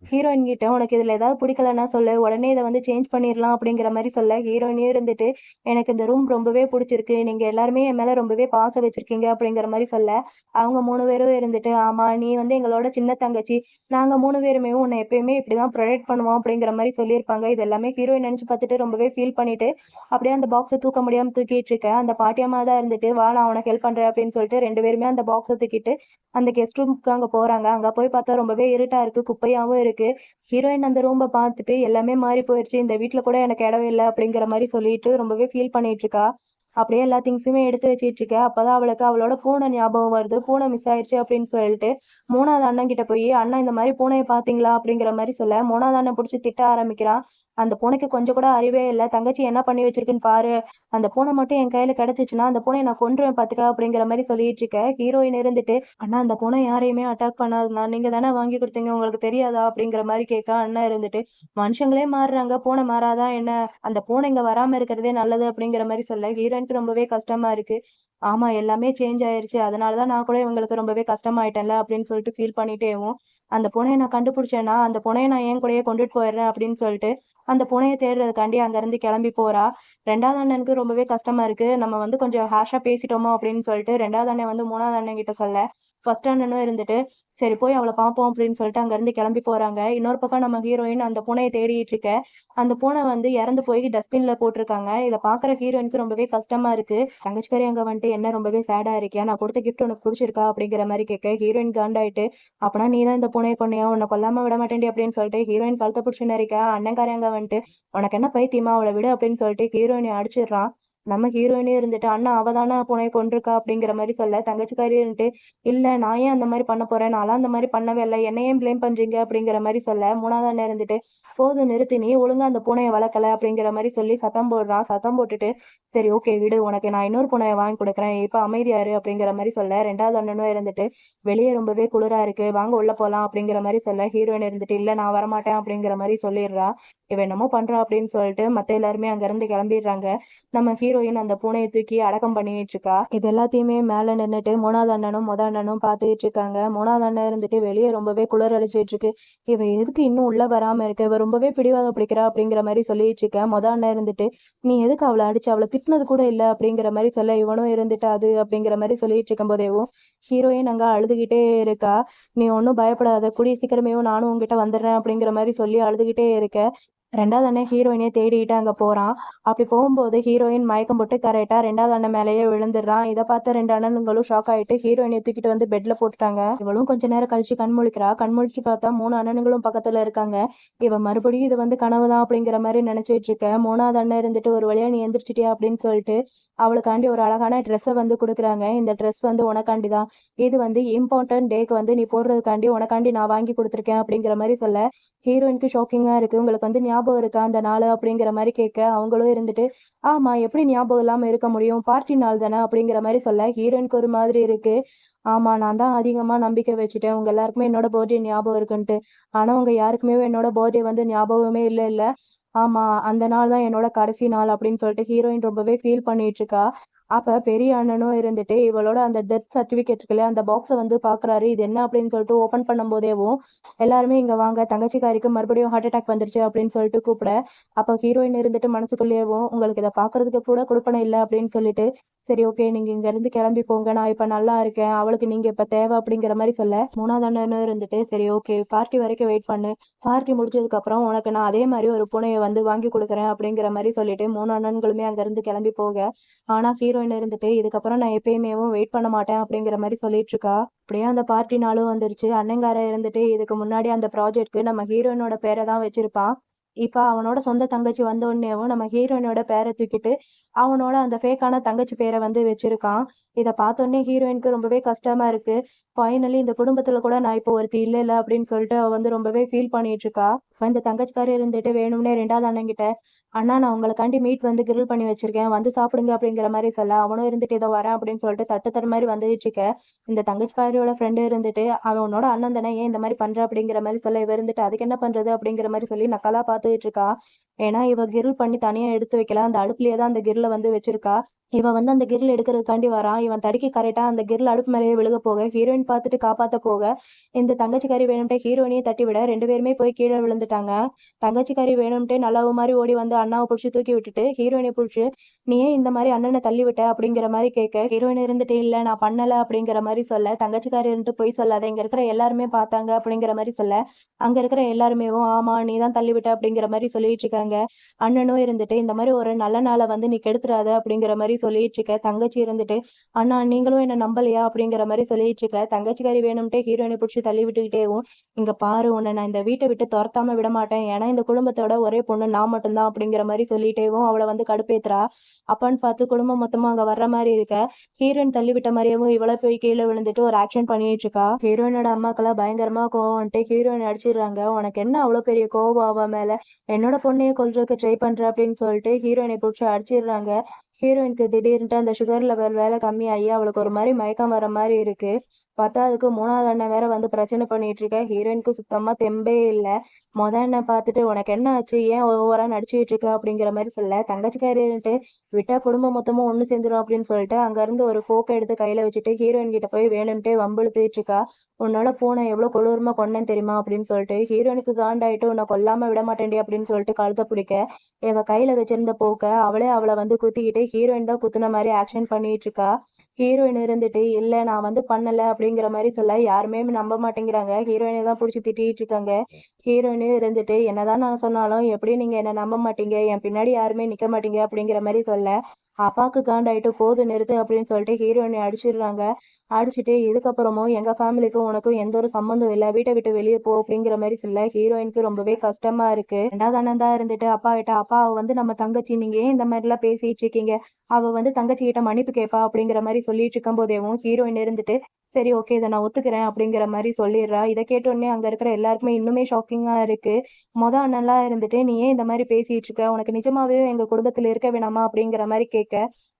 ஹீரோயின் கிட்ட "உனக்கு இதுல ஏதாவது பிடிக்கலன்னா சொல்லு. உடனே இத வந்து சேஞ்ச் பண்ணிரலாம்" அப்படிங்கிற மாரி சொல்ல, ஹீரோயினே இருந்துட்டு, "எனக்கு இந்த ரூம் ரொம்பவே புடிச்சிருக்கு. நீங்க எல்லாருமே என் மேல ரொம்பவே பாசம் வச்சிருக்கீங்க" அப்படிங்கிற மாரி சொல்ல, அவங்க 3 பேரும் இருந்துட்டு, "ஆமா நீ வந்து எங்களோட சின்ன தங்கச்சி. நாங்க 3 பேருமே உன்ன எப்பயுமே இப்படிதான் ப்ரொடெக்ட் பண்ணுவோம்" அப்படிங்கிற மாரி சொல்லியிருப்பாங்க. இது எல்லாமே ஹீரோயின் நெனச்சு பார்த்துட்டு ரொம்பவே ஃபீல் பண்ணிட்டு, அப்படியே அந்த பாக்ஸ தூக்க முடியாம தூக்கிட்டு இருக்க. அந்த பாட்டியம்மா தான் இருந்துட்டு, "வா நான் உனக்கு ஹெல்ப் பண்றேன்" அப்படின்னு சொல்லிட்டு 2 பேருமே அந்த பாக்ஸ தூக்கிட்டு அந்த கெஸ்ட் ரூம்க்கு அங்க போறாங்க. அங்க போய் பார்த்தா ரொம்பவே இருட்டா இருக்கு. குப்பையாவும் இருக்கு. ஹீரோயின் அந்த ரூம்ப பார்த்துட்டு எல்லாமே மாறி போயிருச்சு. இந்த வீட்ல கூட எனக்கு இடம் இல்ல அப்படிங்கிற மாரி சொல்லிட்டு ரொம்பவே ஃபீல் பண்ணிட்டு இருக்கா. அப்படியே எல்லா திங்ஸுமே எடுத்து வச்சுட்டு இருக்கா. அப்பதான் அவளுக்கு அவளோட பூனை ஞாபகம் வருது. பூனை மிஸ் ஆயிருச்சு அப்படின்னு சொல்லிட்டு 3வது அண்ணன் கிட்ட போயி, "அண்ணா இந்த மாரி பூனைய பார்த்தீங்களா?" அப்படிங்கிற மாரி சொல்ல, 3வது அண்ணன் புடிச்சு திட்ட ஆரம்பிக்கிறான். "அந்த பூனைக்கு கொஞ்சம் கூட அறிவே இல்ல. தங்கச்சி என்ன பண்ணி வச்சிருக்குன்னு பாரு. அந்த பூனை மட்டும் என் கையில கிடைச்சுச்சுன்னா, அந்த பூனைய நான் கொன்றுவேன் பார்த்துக்க" அப்படிங்கிற மாரி சொல்லிட்டு இருக்க. ஹீரோயின் இருந்துட்டு, "அண்ணா அந்த பூனை யாரையுமே அட்டாக் பண்ணாதுண்ணா. நீங்க தானே வாங்கி குடுத்தீங்க. உங்களுக்கு தெரியாதா?" அப்படிங்கிற மாரி கேட்க, அண்ணன் இருந்துட்டு, "மனுஷங்களே மாறுறாங்க. பூனை மாறாதா என்ன? அந்த பூனை இங்க வராம இருக்கிறதே நல்லது" அப்படிங்கிற மாரி சொல்ல, ஹீரோயினுக்கு ரொம்பவே கஷ்டமா இருக்கு. ஆமா எல்லாமே சேஞ்ச் ஆயிருச்சு. அதனால தான் நான் கூட இவங்களுக்கு ரொம்பவே கஷ்டமாயிட்டேன்ல அப்படின்னு சொல்லிட்டு ஃபீல் பண்ணிட்டேவும், "அந்த பூனைய நான் கண்டுபிடிச்சேன்னா, அந்த பூனைய நான் என் கூடயே கொண்டுட்டு போயிடுறேன்" அப்படின்னு சொல்லிட்டு, அந்த பூனைய தேடுறதுக்காண்டி அங்கருந்து கிளம்பி போறா. 2வது அண்ணனுக்கு ரொம்பவே கஷ்டமா இருக்கு. நம்ம வந்து கொஞ்சம் ஹார்ஷா பேசிட்டோமோ அப்படின்னு சொல்லிட்டு 2வது அண்ணன் வந்து 3வது அண்ணன் கிட்ட சொல்ல, 1 அண்ணனும் இருந்துட்டு, "சரி போய் அவள பார்ப்போம்" அப்படின்னு சொல்லிட்டு அங்கருந்து கிளம்பி போறாங்க. இன்னொரு பக்கம் நம்ம ஹீரோயின் அந்த பூனைய தேடிட்டு இருக்க. அந்த பூனை வந்து இறந்து போய் டஸ்ட்பின்ல போட்டுருக்காங்க. இத பார்க்குற ஹீரோயினுக்கு ரொம்பவே கஷ்டமா இருக்கு. தங்கச்சிக்காரி அங்க வந்துட்டு, "என்ன ரொம்பவே சேடா இருக்கியா? நான் குடுத்த கிஃப்ட் உனக்கு புடிச்சிருக்கா?" அப்படிங்கிற மாரி கேட்க, ஹீரோயின் காண்டாயிட்டு, "அப்பனா நீ தான் இந்த பூனைய கொன்னையா? உன்ன கொல்லாம விட மாட்டேன்டி" அப்படின்னு சொல்லிட்டு ஹீரோயின் கழுத்த புடிச்சு நெரிக்க, அண்ணன்காரன் அங்க வந்துட்டு, "உனக்கு என்ன பைத்தியமா? அவள விடு" அப்படின்னு சொல்லிட்டு ஹீரோயின அடிச்சிடுறான். நம்ம ஹீரோயினே இருந்துட்டு, "அண்ணா அவ தான பூனைய கொன்றுக்கா" அப்படிங்கிற மாரி சொல்ல, தங்கச்சிக்காரி இருந்துட்டு, "இல்ல நான் ஏன் அந்த மாரி பண்ண போறேன்? நான்லாம் அந்த மாரி பண்ணவே இல்ல. என்ன ஏன் ப்ளேம் பண்றீங்க?" அப்படிங்கிற மாரி சொல்ல, 3வது அண்ணன் இருந்துட்டு, "போதும் நிறுத்து. நீ ஒழுங்கா அந்த பூனைய வளர்க்கல" அப்படிங்கிற மாரி சொல்லி சத்தம் போடுறான். சத்தம் போட்டுட்டு, "சரி ஓகே விடு. உனக்கு நான் இன்னொரு பூனைய வாங்கி குடுக்குறேன். இப்ப அமைதியா இரு" அப்படிங்கிற மாரி சொல்ல, 2வது அண்ணனும் இருந்துட்டு, "வெளிய ரொம்பவே குளிரா இருக்கு. வாங்க உள்ள போலாம்" அப்படிங்கிற மாரி சொல்ல, ஹீரோயின் இருந்துட்டு, "இல்ல நான் வரமாட்டேன்" அப்படிங்கிற மாரி சொல்லிடுறா. இவ என்னமோ பண்றா அப்படின்னு சொல்லிட்டு மத்த எல்லாருமே அங்கிருந்து கிளம்பிடுறாங்க. நம்ம ஹீரோயின் அந்த பூனைய தூக்கி அடக்கம் பண்ணிட்டு இருக்கா. இது எல்லாத்தையுமே மேல நின்னுட்டு 3வது அண்ணனும், அண்ணனும் பார்த்துட்டு இருக்காங்க. 3வது அண்ணன் இருந்துட்டு வெளிய ரொம்பவே குளிர் அடிச்சிட்டு இருக்கு. "இவ எதுக்கு இன்னும் உள்ள வராம இருக்க? இவ ரொம்பவே பிடிவாதம் பிடிக்கிறா" அப்படிங்கிற மாரி சொல்லிட்டு இருக்க. அண்ணன் இருந்துட்டு, "நீ எதுக்கு அவள அடிச்ச? அவள திட்டுனது கூட இல்ல" அப்படிங்கிற மாரி சொல்ல, இவனும் இருந்துட்டு அது அப்படிங்கிற மாரி சொல்லிட்டு இருக்கும்போதேவும், ஹீரோயின் அங்க அழுதுகிட்டே இருக்கா. "நீ ஒண்ணும் பயப்படாத. கூடிய சீக்கிரமேவும் நானும் உன்கிட்ட வந்துடுறேன்" அப்படிங்கிற மாரி சொல்லி அழுதுகிட்டே இருக்க. 2வது அண்ணன் ஹீரோயினைய தேடிட்டு அங்க போறான். அப்படி போகும்போது ஹீரோயின் மயக்கம் போட்டு கரெக்ட்டா 2வது அண்ணன் மேலேயே விழுந்துடுறான். இத பார்த்த 2 அண்ணனுங்களும் ஷாக் ஆயிட்டு ஹீரோயினைய தூக்கிட்டு வந்து பெட்ல போட்டுட்டாங்க. இவளும் கொஞ்ச நேரம் கழிச்சு கண் முழிக்கிறா. கண் முழிச்சு பார்த்தா 3 அண்ணனுங்களும் பக்கத்துல இருக்காங்க. இவ மறுபடியும் இது வந்து கனவு தான் அப்படிங்கிற மாரி நினைச்சுட்டு இருக்க. 3வது அண்ணன் இருந்துட்டு, "ஒரு வழியா நீ எந்திரிச்சிட்டியா?" அப்படின்னு சொல்லிட்டு அவளுக்காண்டி ஒரு அழகான ட்ரெஸ்ஸ வந்து குடுக்குறாங்க. "இந்த ட்ரெஸ் வந்து உனக்காண்டி தான். இது வந்து இம்பார்ட்டன்ட் டேக்கு வந்து நீ போடுறதுக்காண்டி உனக்காண்டி நான் வாங்கி குடுத்துருக்கேன்" அப்படிங்கிற மாரி சொல்ல, ஹீரோயினுக்கு ஷாக்கிங்கா இருக்கு. "உங்களுக்கு வந்து ஞாபகம் இருக்கா அந்த நாளு?" அப்படிங்கிற மாரி கேட்க, அவங்களும் இருந்துட்டு, "ஆமா எப்படி ஞாபகம் இல்லாம இருக்க முடியும்? பார்ட்டி நாள் தானே" அப்படிங்கிற மாரி சொல்ல, ஹீரோயினுக்கு ஒரு மாதிரி இருக்கு. "ஆமா நான் தான் அதிகமா நம்பிக்கை வச்சுட்டேன். உங்க எல்லாருக்குமே என்னோட பர்த்டே ஞாபகம் இருக்குன்ட்டு. ஆனா உங்க யாருக்குமே என்னோட பர்த்டே வந்து ஞாபகமே இல்ல. ஆமா அந்த நாள் தான் என்னோட கடைசி நாள்" அப்படின்னு சொல்லிட்டு ஹீரோயின் ரொம்பவே ஃபீல் பண்ணிட்டு இருக்கா. அப்ப பெரிய அண்ணனும் இருந்துட்டு இவளோட அந்த டெத் சர்டிபிகேட் இருக்குல்ல அந்த பாக்ஸை வந்து பாக்குறாரு. இது என்ன அப்படின்னு சொல்லிட்டு ஓபன் பண்ணும் போதேவும் எல்லாருமே இங்க வாங்க, தங்கச்சிக்காரிக்கு மறுபடியும் ஹார்ட் அட்டாக் வந்துருச்சு அப்படின்னு சொல்லிட்டு கூப்பிட, அப்ப ஹீரோயின் இருந்துட்டு மனசுக்குள்ளேயேவும் உங்களுக்கு இதை பாக்குறதுக்கு கூட கொடுப்பனை இல்லை அப்படின்னு சொல்லிட்டு, சரி ஓகே நீங்க இங்க இருந்து கிளம்பி போங்க, நான் இப்ப நல்லா இருக்கேன், அவளுக்கு நீங்க இப்ப தேவை அப்படிங்கிற மாதிரி சொல்ல, மூணாவது அண்ணனும் இருந்துட்டு சரி ஓகே பார்ட்டி வரைக்கும் வெயிட் பண்ணு, பார்ட்டி முடிஞ்சதுக்கு அப்புறம் உனக்கு நான் அதே மாதிரி ஒரு பூனையை வந்து வாங்கி கொடுக்குறேன் அப்படிங்கிற மாதிரி சொல்லிட்டு 3 அண்ணன்களுமே அங்க இருந்து கிளம்பி போக, ஆனா ஹீரோயின் இருந்துட்டு இதுக்கப்புறம் நான் எப்பயுமேவும் வெயிட் பண்ண மாட்டேன் அப்படிங்கிற மாதிரி சொல்லிட்டு இருக்கா. அப்படியே அந்த பார்ட்டி நாளும் வந்துருச்சு. அண்ணங்கார இருந்துட்டு இதுக்கு முன்னாடி அந்த ப்ராஜெக்ட்க்கு நம்ம ஹீரோயினோட பேரை தான் வச்சிருப்பான். இப்ப அவனோட சொந்த தங்கச்சி வந்த உடனேவும் நம்ம ஹீரோயினோட பேரை தூக்கிட்டு அவனோட அந்த ஃபேக்கான தங்கச்சி பேரை வந்து வச்சிருக்கான். இத பார்த்தோன்னே ஹீரோயினுக்கு ரொம்பவே கஷ்டமா இருக்கு. ஃபைனலி இந்த குடும்பத்துல கூட நான் இப்போ ஒருத்தி இல்ல அப்படின்னு சொல்லிட்டு அவ வந்து ரொம்பவே ஃபீல் பண்ணிட்டு இருக்கா. அப்ப இந்த தங்கச்சிக்காரி இருந்துட்டு வேணும்னே 2வது அண்ணன்கிட்ட, அண்ணா நான் உங்களுக்காண்டி மீட் வந்து கிரில் பண்ணி வச்சிருக்கேன், வந்து சாப்பிடுங்க அப்படிங்கிற மாதிரி சொல்ல, அவனும் இருந்துட்டு இதோ வரேன் அப்படின்னு சொல்லிட்டு தட்டு மாதிரி வந்துட்டு இருக்க, இந்த தங்கச்சிக்காரியோட ஃப்ரெண்டு இருந்துட்டு அவனோட அண்ணன் தானே ஏன் இந்த மாதிரி பண்ற அப்படிங்கிற மாதிரி சொல்ல, இவ இருந்துட்டு அதுக்கு என்ன பண்றது அப்படிங்கிற மாதிரி சொல்லி நக்கலா பார்த்துட்டு இருக்கா. ஏன்னா இவ கிரில் பண்ணி தனியா எடுத்து வைக்கல, அந்த அடுப்புலயே தான் அந்த கிரில வந்து வச்சிருக்கா. இவன் வந்து அந்த கிரில் எடுக்கிறதுக்காண்டி வரான். இவன் தடுக்கி கரெக்டா அந்த கிரில் அடுப்பு மேலேயே விழுக போக, ஹீரோயின் பார்த்துட்டு காப்பாத்த போக, இந்த தங்கச்சிக்காரி வேணும்ட்டே ஹீரோயினையே தட்டி விட 2 பேருமே போய் கீழே விழுந்துட்டாங்க. தங்கச்சிக்காரி வேணும்ட்டே நல்லவ மாதிரி ஓடி வந்து அண்ணாவை பிடிச்சி தூக்கி விட்டுட்டு ஹீரோயினை பிடிச்சி, நீ ஏன் இந்த மாதிரி அண்ணனை தள்ளி விட்ட அப்படிங்கிற மாதிரி கேட்க, ஹீரோயின் இருந்துட்டு இல்ல நான் பண்ணல அப்படிங்கிற மாதிரி சொல்ல, தங்கச்சிக்காரி இருந்துட்டு பொய் சொல்லாத, இங்க இருக்கிற எல்லாருமே பார்த்தாங்க அப்படிங்கிற மாதிரி சொல்ல, அங்க இருக்கிற எல்லாருமேவும் ஆமா நீ தான் தள்ளி விட்ட அப்படிங்கிற மாதிரி சொல்லிட்டு இருக்காங்க. அண்ணனும் இருந்துட்டு இந்த மாதிரி ஒரு நல்ல நாளை வந்து நீ கெடுத்துறாத அப்படிங்கிற மாதிரி சொல்லிட்டு இருக்க. தங்கச்சி இருந்துட்டு அண்ணா நீங்களும் என்ன நம்பலையா அப்படிங்கிற மாதிரி சொல்லிட்டு இருக்க. தங்கச்சிக்காரி வேணும்ட்டே ஹீரோயினை பிடிச்சி தள்ளி விட்டுக்கிட்டேவும், இங்க பாரு உன்னை நான் இந்த வீட்டை விட்டு துரத்தாம விட மாட்டேன், ஏன்னா இந்த குடும்பத்தோட ஒரே பொண்ணு நான் மட்டும்தான் அப்படிங்கிற மாதிரி சொல்லிட்டேவும் அவளை வந்து கடுப்பேத்துறா. அப்பான்னு பார்த்து குடும்பம் மொத்தமா அங்க வர்ற மாதிரி இருக்க, ஹீரோயின் தள்ளி விட்ட மாதிரியேவும் இவளை போய் கீழே விழுந்துட்டு ஒரு ஆக்ஷன் பண்ணிட்டு இருக்கா. ஹீரோயினோட அம்மாக்கெல்லாம் பயங்கரமா கோவம் வந்துட்டு ஹீரோயின் அடிச்சிடுறாங்க. உனக்கு என்ன அவ்வளவு பெரிய கோவம் அவ மேல, என்னோட பொண்ணையே கொல்றதுக்கு ட்ரை பண்ற அப்படின்னு சொல்லிட்டு ஹீரோயினை பிடிச்சி அடிச்சிடுறாங்க. ஹீரோயினுக்கு திடீர்னுட்டு அந்த சுகர் லெவல் வேலை கம்மியாகி அவளுக்கு ஒரு மாதிரி மயக்கம் வர மாதிரி இருக்கு. பத்தாவதுக்கு 3வது அண்ணன் வேற வந்து பிரச்சனை பண்ணிட்டு இருக்க. ஹீரோயினுக்கு சுத்தமா தெம்பே இல்ல. அண்ணன் பார்த்துட்டு உனக்கு என்ன ஆச்சு, ஏன் ஓவரா நடிச்சுட்டு இருக்க அப்படிங்கிற மாதிரி சொல்ல, தங்கச்சிக்காரின்ட்டு விட்டா குடும்பம் மொத்தமும் ஒண்ணு சேர்ந்துரும் அப்படின்னு சொல்லிட்டு அங்க இருந்து ஒரு ஃபோக்கை எடுத்து கையில வச்சுட்டு ஹீரோயின் கிட்ட போய் வேணும்ட்டே வம்பிழுத்துட்டு இருக்கா. உன்னால பூனை எவ்வளவு கொடூரமா கொன்னேன் தெரியுமா அப்படின்னு சொல்லிட்டு, ஹீரோயினுக்கு காண்டாயிட்டு உன்னை கொல்லாம விட மாட்டேன்டி அப்படின்னு சொல்லிட்டு கழுத்தை பிடிக்க, இவ கையில வச்சிருந்த போக்க அவளை வந்து குத்திக்கிட்டு ஹீரோயின் தான் குத்துன மாதிரி ஆக்ஷன் பண்ணிட்டு இருக்கா. ஹீரோயின் இருந்துட்டு இல்ல நான் வந்து பண்ணல அப்படிங்கிற மாதிரி சொல்ல, யாருமே நம்ப மாட்டேங்கிறாங்க. ஹீரோயினை தான் பிடிச்சி திட்டிட்டு இருக்காங்க. ஹீரோயினும் இருந்துட்டு என்னதான் நான் சொன்னாலும் எப்படி நீங்க என்ன நம்ப மாட்டீங்க, என் பின்னாடி யாருமே நிக்க மாட்டீங்க அப்படிங்கிற மாதிரி சொல்ல, அப்பாவுக்கு காண்டாயிட்டு போது நிறுத்து அப்படின்னு சொல்லிட்டு ஹீரோயினை அடிச்சிடுறாங்க. அடிச்சுட்டு இதுக்கப்புறமும் எங்க ஃபேமிலிக்கும் உனக்கும் எந்த ஒரு சம்மந்தம் இல்லை, வீட்டை விட்டு வெளியே போ அப்படிங்கிற மாதிரி சொல்ல, ஹீரோயினுக்கு ரொம்பவே கஷ்டமா இருக்கு. 2வது அண்ணன் தான் இருந்துட்டு அப்பா கிட்ட, அப்பா அவ வந்து நம்ம தங்கச்சி, நீங்க ஏன் இந்த மாதிரி எல்லாம் பேசிட்டு இருக்கீங்க, அவ வந்து தங்கச்சி கிட்ட மன்னிப்பு கேட்பா அப்படிங்கிற மாதிரி சொல்லிட்டு இருக்கும் போதேவும் ஹீரோயின் இருந்துட்டு சரி ஓகே இதை நான் ஒத்துக்கிறேன் அப்படிங்கிற மாதிரி சொல்லிடுறா. இதை கேட்ட உடனே அங்க இருக்கிற எல்லாருக்குமே இன்னுமே ஷாக்கிங்கா இருக்கு. அண்ணன்லாம் இருந்துட்டு நீ ஏன் இந்த மாதிரி பேசிட்டு இருக்க, உனக்கு நிஜமாவே எங்க குடும்பத்துல இருக்க வேணாமா அப்படிங்கிற மாதிரி கேட்க,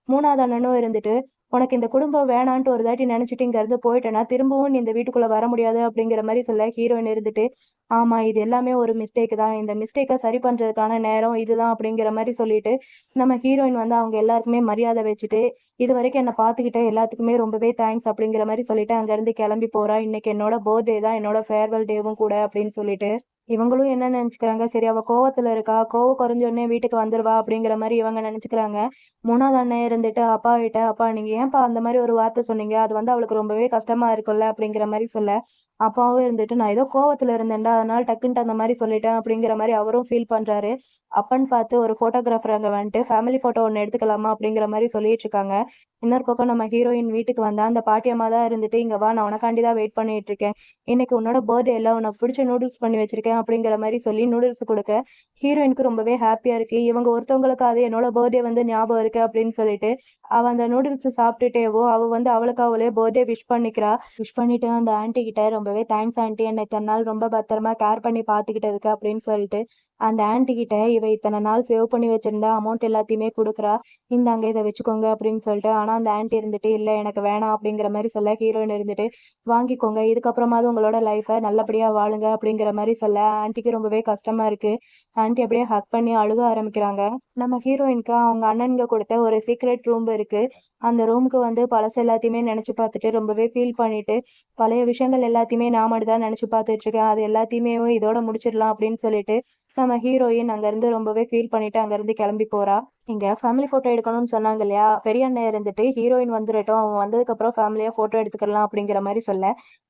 3வது அண்ணனும் இருந்துட்டு உனக்கு இந்த குடும்பம் வேணான்ட்டு ஒரு தாட்டி நினைச்சிட்டு இங்க இருந்து போயிட்டேன்னா திரும்பவும் நீ இந்த வீட்டுக்குள்ள வர முடியாது அப்படிங்கிற மாதிரி சொல்ல, ஹீரோயின் இருந்துட்டு ஆமா இது எல்லாமே ஒரு மிஸ்டேக் தான், இந்த மிஸ்டேக்கை சரி பண்றதுக்கான நேரம் இதுதான் அப்படிங்கிற மாதிரி சொல்லிட்டு நம்ம ஹீரோயின் வந்து அவங்க எல்லாருக்குமே மரியாதை வச்சுட்டு, இது வரைக்கும் என்ன பாத்துக்கிட்ட எல்லாத்துக்குமே ரொம்பவே தேங்க்ஸ் அப்படிங்கிற மாதிரி சொல்லிட்டு அங்க இருந்து கிளம்பி போறா. இன்னைக்கு என்னோட பர்த்டே தான், என்னோட ஃபேர்வெல் டேவும் கூட அப்படின்னு சொல்லிட்டு இவங்களும் என்ன நினைச்சுக்கிறாங்க, சரி அவ கோவத்துல இருக்கா, கோவம் குறைஞ்ச உடனே வீட்டுக்கு வந்துருவா அப்படிங்கிற மாதிரி இவங்க நினைச்சுக்கிறாங்க. 3வது அண்ணன் இருந்துட்டு அப்பா கிட்ட, அப்பா நீங்க ஏன்பா அந்த மாதிரி ஒரு வார்த்தை சொன்னீங்க, அது வந்து அவளுக்கு ரொம்பவே கஷ்டமா இருக்கும்ல அப்படிங்கிற மாதிரி சொல்ல, அப்பாவும் இருந்துட்டு நான் ஏதோ கோவத்துல இருந்தேன்டா அதனால டக்குன்ட்டு அந்த மாதிரி சொல்லிட்டேன் அப்படிங்கிற மாதிரி அவரும் ஃபீல் பண்றாரு. அப்பன்னு பார்த்து ஒரு போட்டோகிராஃபர் அங்க வந்துட்டு ஃபேமிலி போட்டோ ஒன்று எடுத்துக்கலாமா அப்படிங்கிற மாதிரி சொல்லிட்டு இருக்காங்க. இன்னொரு பக்கம் நம்ம ஹீரோயின் வீட்டுக்கு வந்தா அந்த பாட்டியம்மா தான் இருந்துட்டு இங்க வா நான் உனக்காண்டி தான் வெயிட் பண்ணிட்டு இருக்கேன், இன்னைக்கு உன்னோட பர்த்டே எல்லாம் உனக்கு பிடிச்ச நூடுல்ஸ் பண்ணி வச்சிருக்கேன் அப்படிங்கிற மாதிரி சொல்லி நூடுல்ஸ் கொடுக்க, ஹீரோயினுக்கு ரொம்பவே ஹாப்பியா இருக்கு. இவங்க ஒருத்தவங்களுக்கு அது என்னோட பர்த்டே வந்து ஞாபகம் இருக்கு அப்படின்னு சொல்லிட்டு அவ அந்த நூடுல்ஸ் சாப்பிட்டுட்டேவோ அவ வந்து அவளுக்கு அவளே பர்த்டே விஷ் பண்ணிக்கிறா. விஷ் பண்ணிட்டு அந்த ஆன்ட்டி கிட்ட ரொம்பவே தேங்க்ஸ் ஆன்ட்டி, என்னை இத்தனை நாள் ரொம்ப பத்திரமா கேர் பண்ணி பாத்துக்கிட்டதுக்கு அப்படின்னு சொல்லிட்டு அந்த ஆன்ட்டி கிட்ட இவ இத்தனை நாள் சேவ் பண்ணி வச்சிருந்த அமௌண்ட் எல்லாத்தையுமே கொடுக்குறா, இந்தாங்க இதை வச்சுக்கோங்க அப்படின்னு சொல்லிட்டு. ஆனா அந்த ஆன்ட்டி இருந்துட்டு இல்ல எனக்கு வேணாம் அப்படிங்கிற மாதிரி சொல்ல, ஹீரோயின் இருந்துட்டு வாங்கிக்கோங்க, இதுக்கப்புறமாவது உங்களோட லைஃபை நல்லபடியா வாழுங்க அப்படிங்கிற மாதிரி சொல்ல, ஆன்ட்டிக்கு ரொம்பவே கஷ்டமா இருக்கு. ஆன்ட்டி அப்படியே ஹக் பண்ணி அழுக ஆரம்பிக்கிறாங்க. நம்ம ஹீரோயினுக்கு அவங்க அண்ணனுங்க கொடுத்த ஒரு சீக்ரெட் ரூம் இருக்கு. அந்த ரூமுக்கு வந்து பழசு எல்லாத்தையுமே நினைச்சு பார்த்துட்டு ரொம்பவே ஃபீல் பண்ணிட்டு, பழைய விஷயங்கள் எல்லாத்தையுமே நான் மட்டும் தான் நினைச்சு பார்த்துட்டு இருக்கேன், அது எல்லாத்தையுமே இதோட முடிச்சிடலாம் அப்படின்னு சொல்லிட்டு நம்ம ஹீரோயின் அங்கிருந்து ரொம்பவே ஃபீல் பண்ணிட்டு அங்கிருந்து கிளம்பி போறா. இங்க ஃபேமிலி போட்டோ எடுக்கணும்னு சொன்னாங்க இல்லையா, பெரிய அண்ணன் இருந்துட்டு ஹீரோயின் வந்துடட்டும், அவன் வந்ததுக்கு அப்புறம் ஃபேமிலியா போட்டோ எடுத்துக்கலாம் அப்படிங்கிற மாதிரி சொல்ல,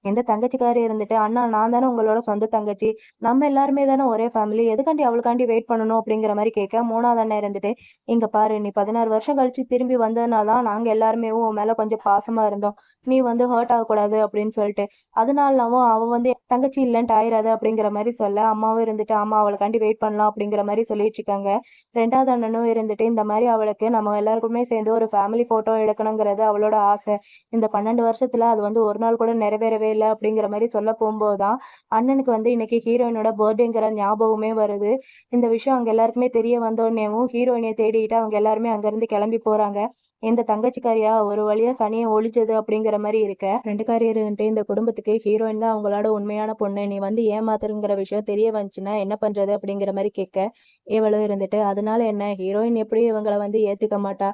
எந்த தங்கச்சிக்காரி இருந்துட்டு அண்ணா நான் தானே உங்களோட சொந்த தங்கச்சி, நம்ம எல்லாருமே தானே ஒரே ஃபேமிலி, எதுக்காண்டி அவளுக்காண்டி வெயிட் பண்ணணும் அப்படிங்கிற மாதிரி கேட்க, மூணாவது அண்ணன் இருந்துட்டு இங்க பாரு நீ 16 வருஷம் கழிச்சு திரும்பி வந்ததுனால தான் நாங்க எல்லாருமே உன் மேல கொஞ்சம் பாசமா இருந்தோம், நீ வந்து ஹர்ட் ஆகக்கூடாது அப்படின்னு சொல்லிட்டு, அதனாலவும் அவ வந்து என் தங்கச்சி இல்லைன்ட்டு ஆயிராது அப்படிங்கிற மாதிரி சொல்ல, அம்மாவும் இருந்துட்டு ஆமா அவளுக்காண்டி வெயிட் பண்ணலாம் அப்படிங்கிற மாதிரி சொல்லிட்டு இருக்காங்க. ரெண்டாவது அண்ணனும் இருந்துட்டு இந்த மாதிரி அவளுக்கு நம்ம எல்லாருக்குமே சேர்ந்து ஒரு ஃபேமிலி போட்டோ எடுக்கணுங்கிறது அவளோட ஆசை, இந்த 12 வருஷத்துல அது வந்து ஒரு நாள் கூட நிறைவேறவே இல்லை அப்படிங்கிற மாதிரி சொல்ல போகும்போதுதான் அண்ணனுக்கு வந்து இன்னைக்கு ஹீரோயினோட பர்த்டேங்கிற ஞாபகமே வருது. இந்த விஷயம் அங்க எல்லாருக்குமே தெரிய வந்தோடனேவும் ஹீரோயினை தேடிட்டு அவங்க எல்லாருமே அங்கிருந்து கிளம்பி போறாங்க. இந்த தங்கச்சிக்காரியா ஒரு வழியா சனியை ஒழிச்சது அப்படிங்கிற மாதிரி இருக்க, ரெண்டு காரியம் இருந்துட்டு இந்த குடும்பத்துக்கு ஹீரோயின் தான் அவங்களோட உண்மையான பொண்ணு, நீ வந்து ஏமாத்துறங்கிற விஷயம் தெரிய வந்துச்சுன்னா என்ன பண்றது அப்படிங்கிற மாதிரி கேட்க, இவளும் இருந்துட்டு அதனால என்ன, ஹீரோயின் எப்படி இவங்களை வந்து ஏத்துக்க மாட்டா,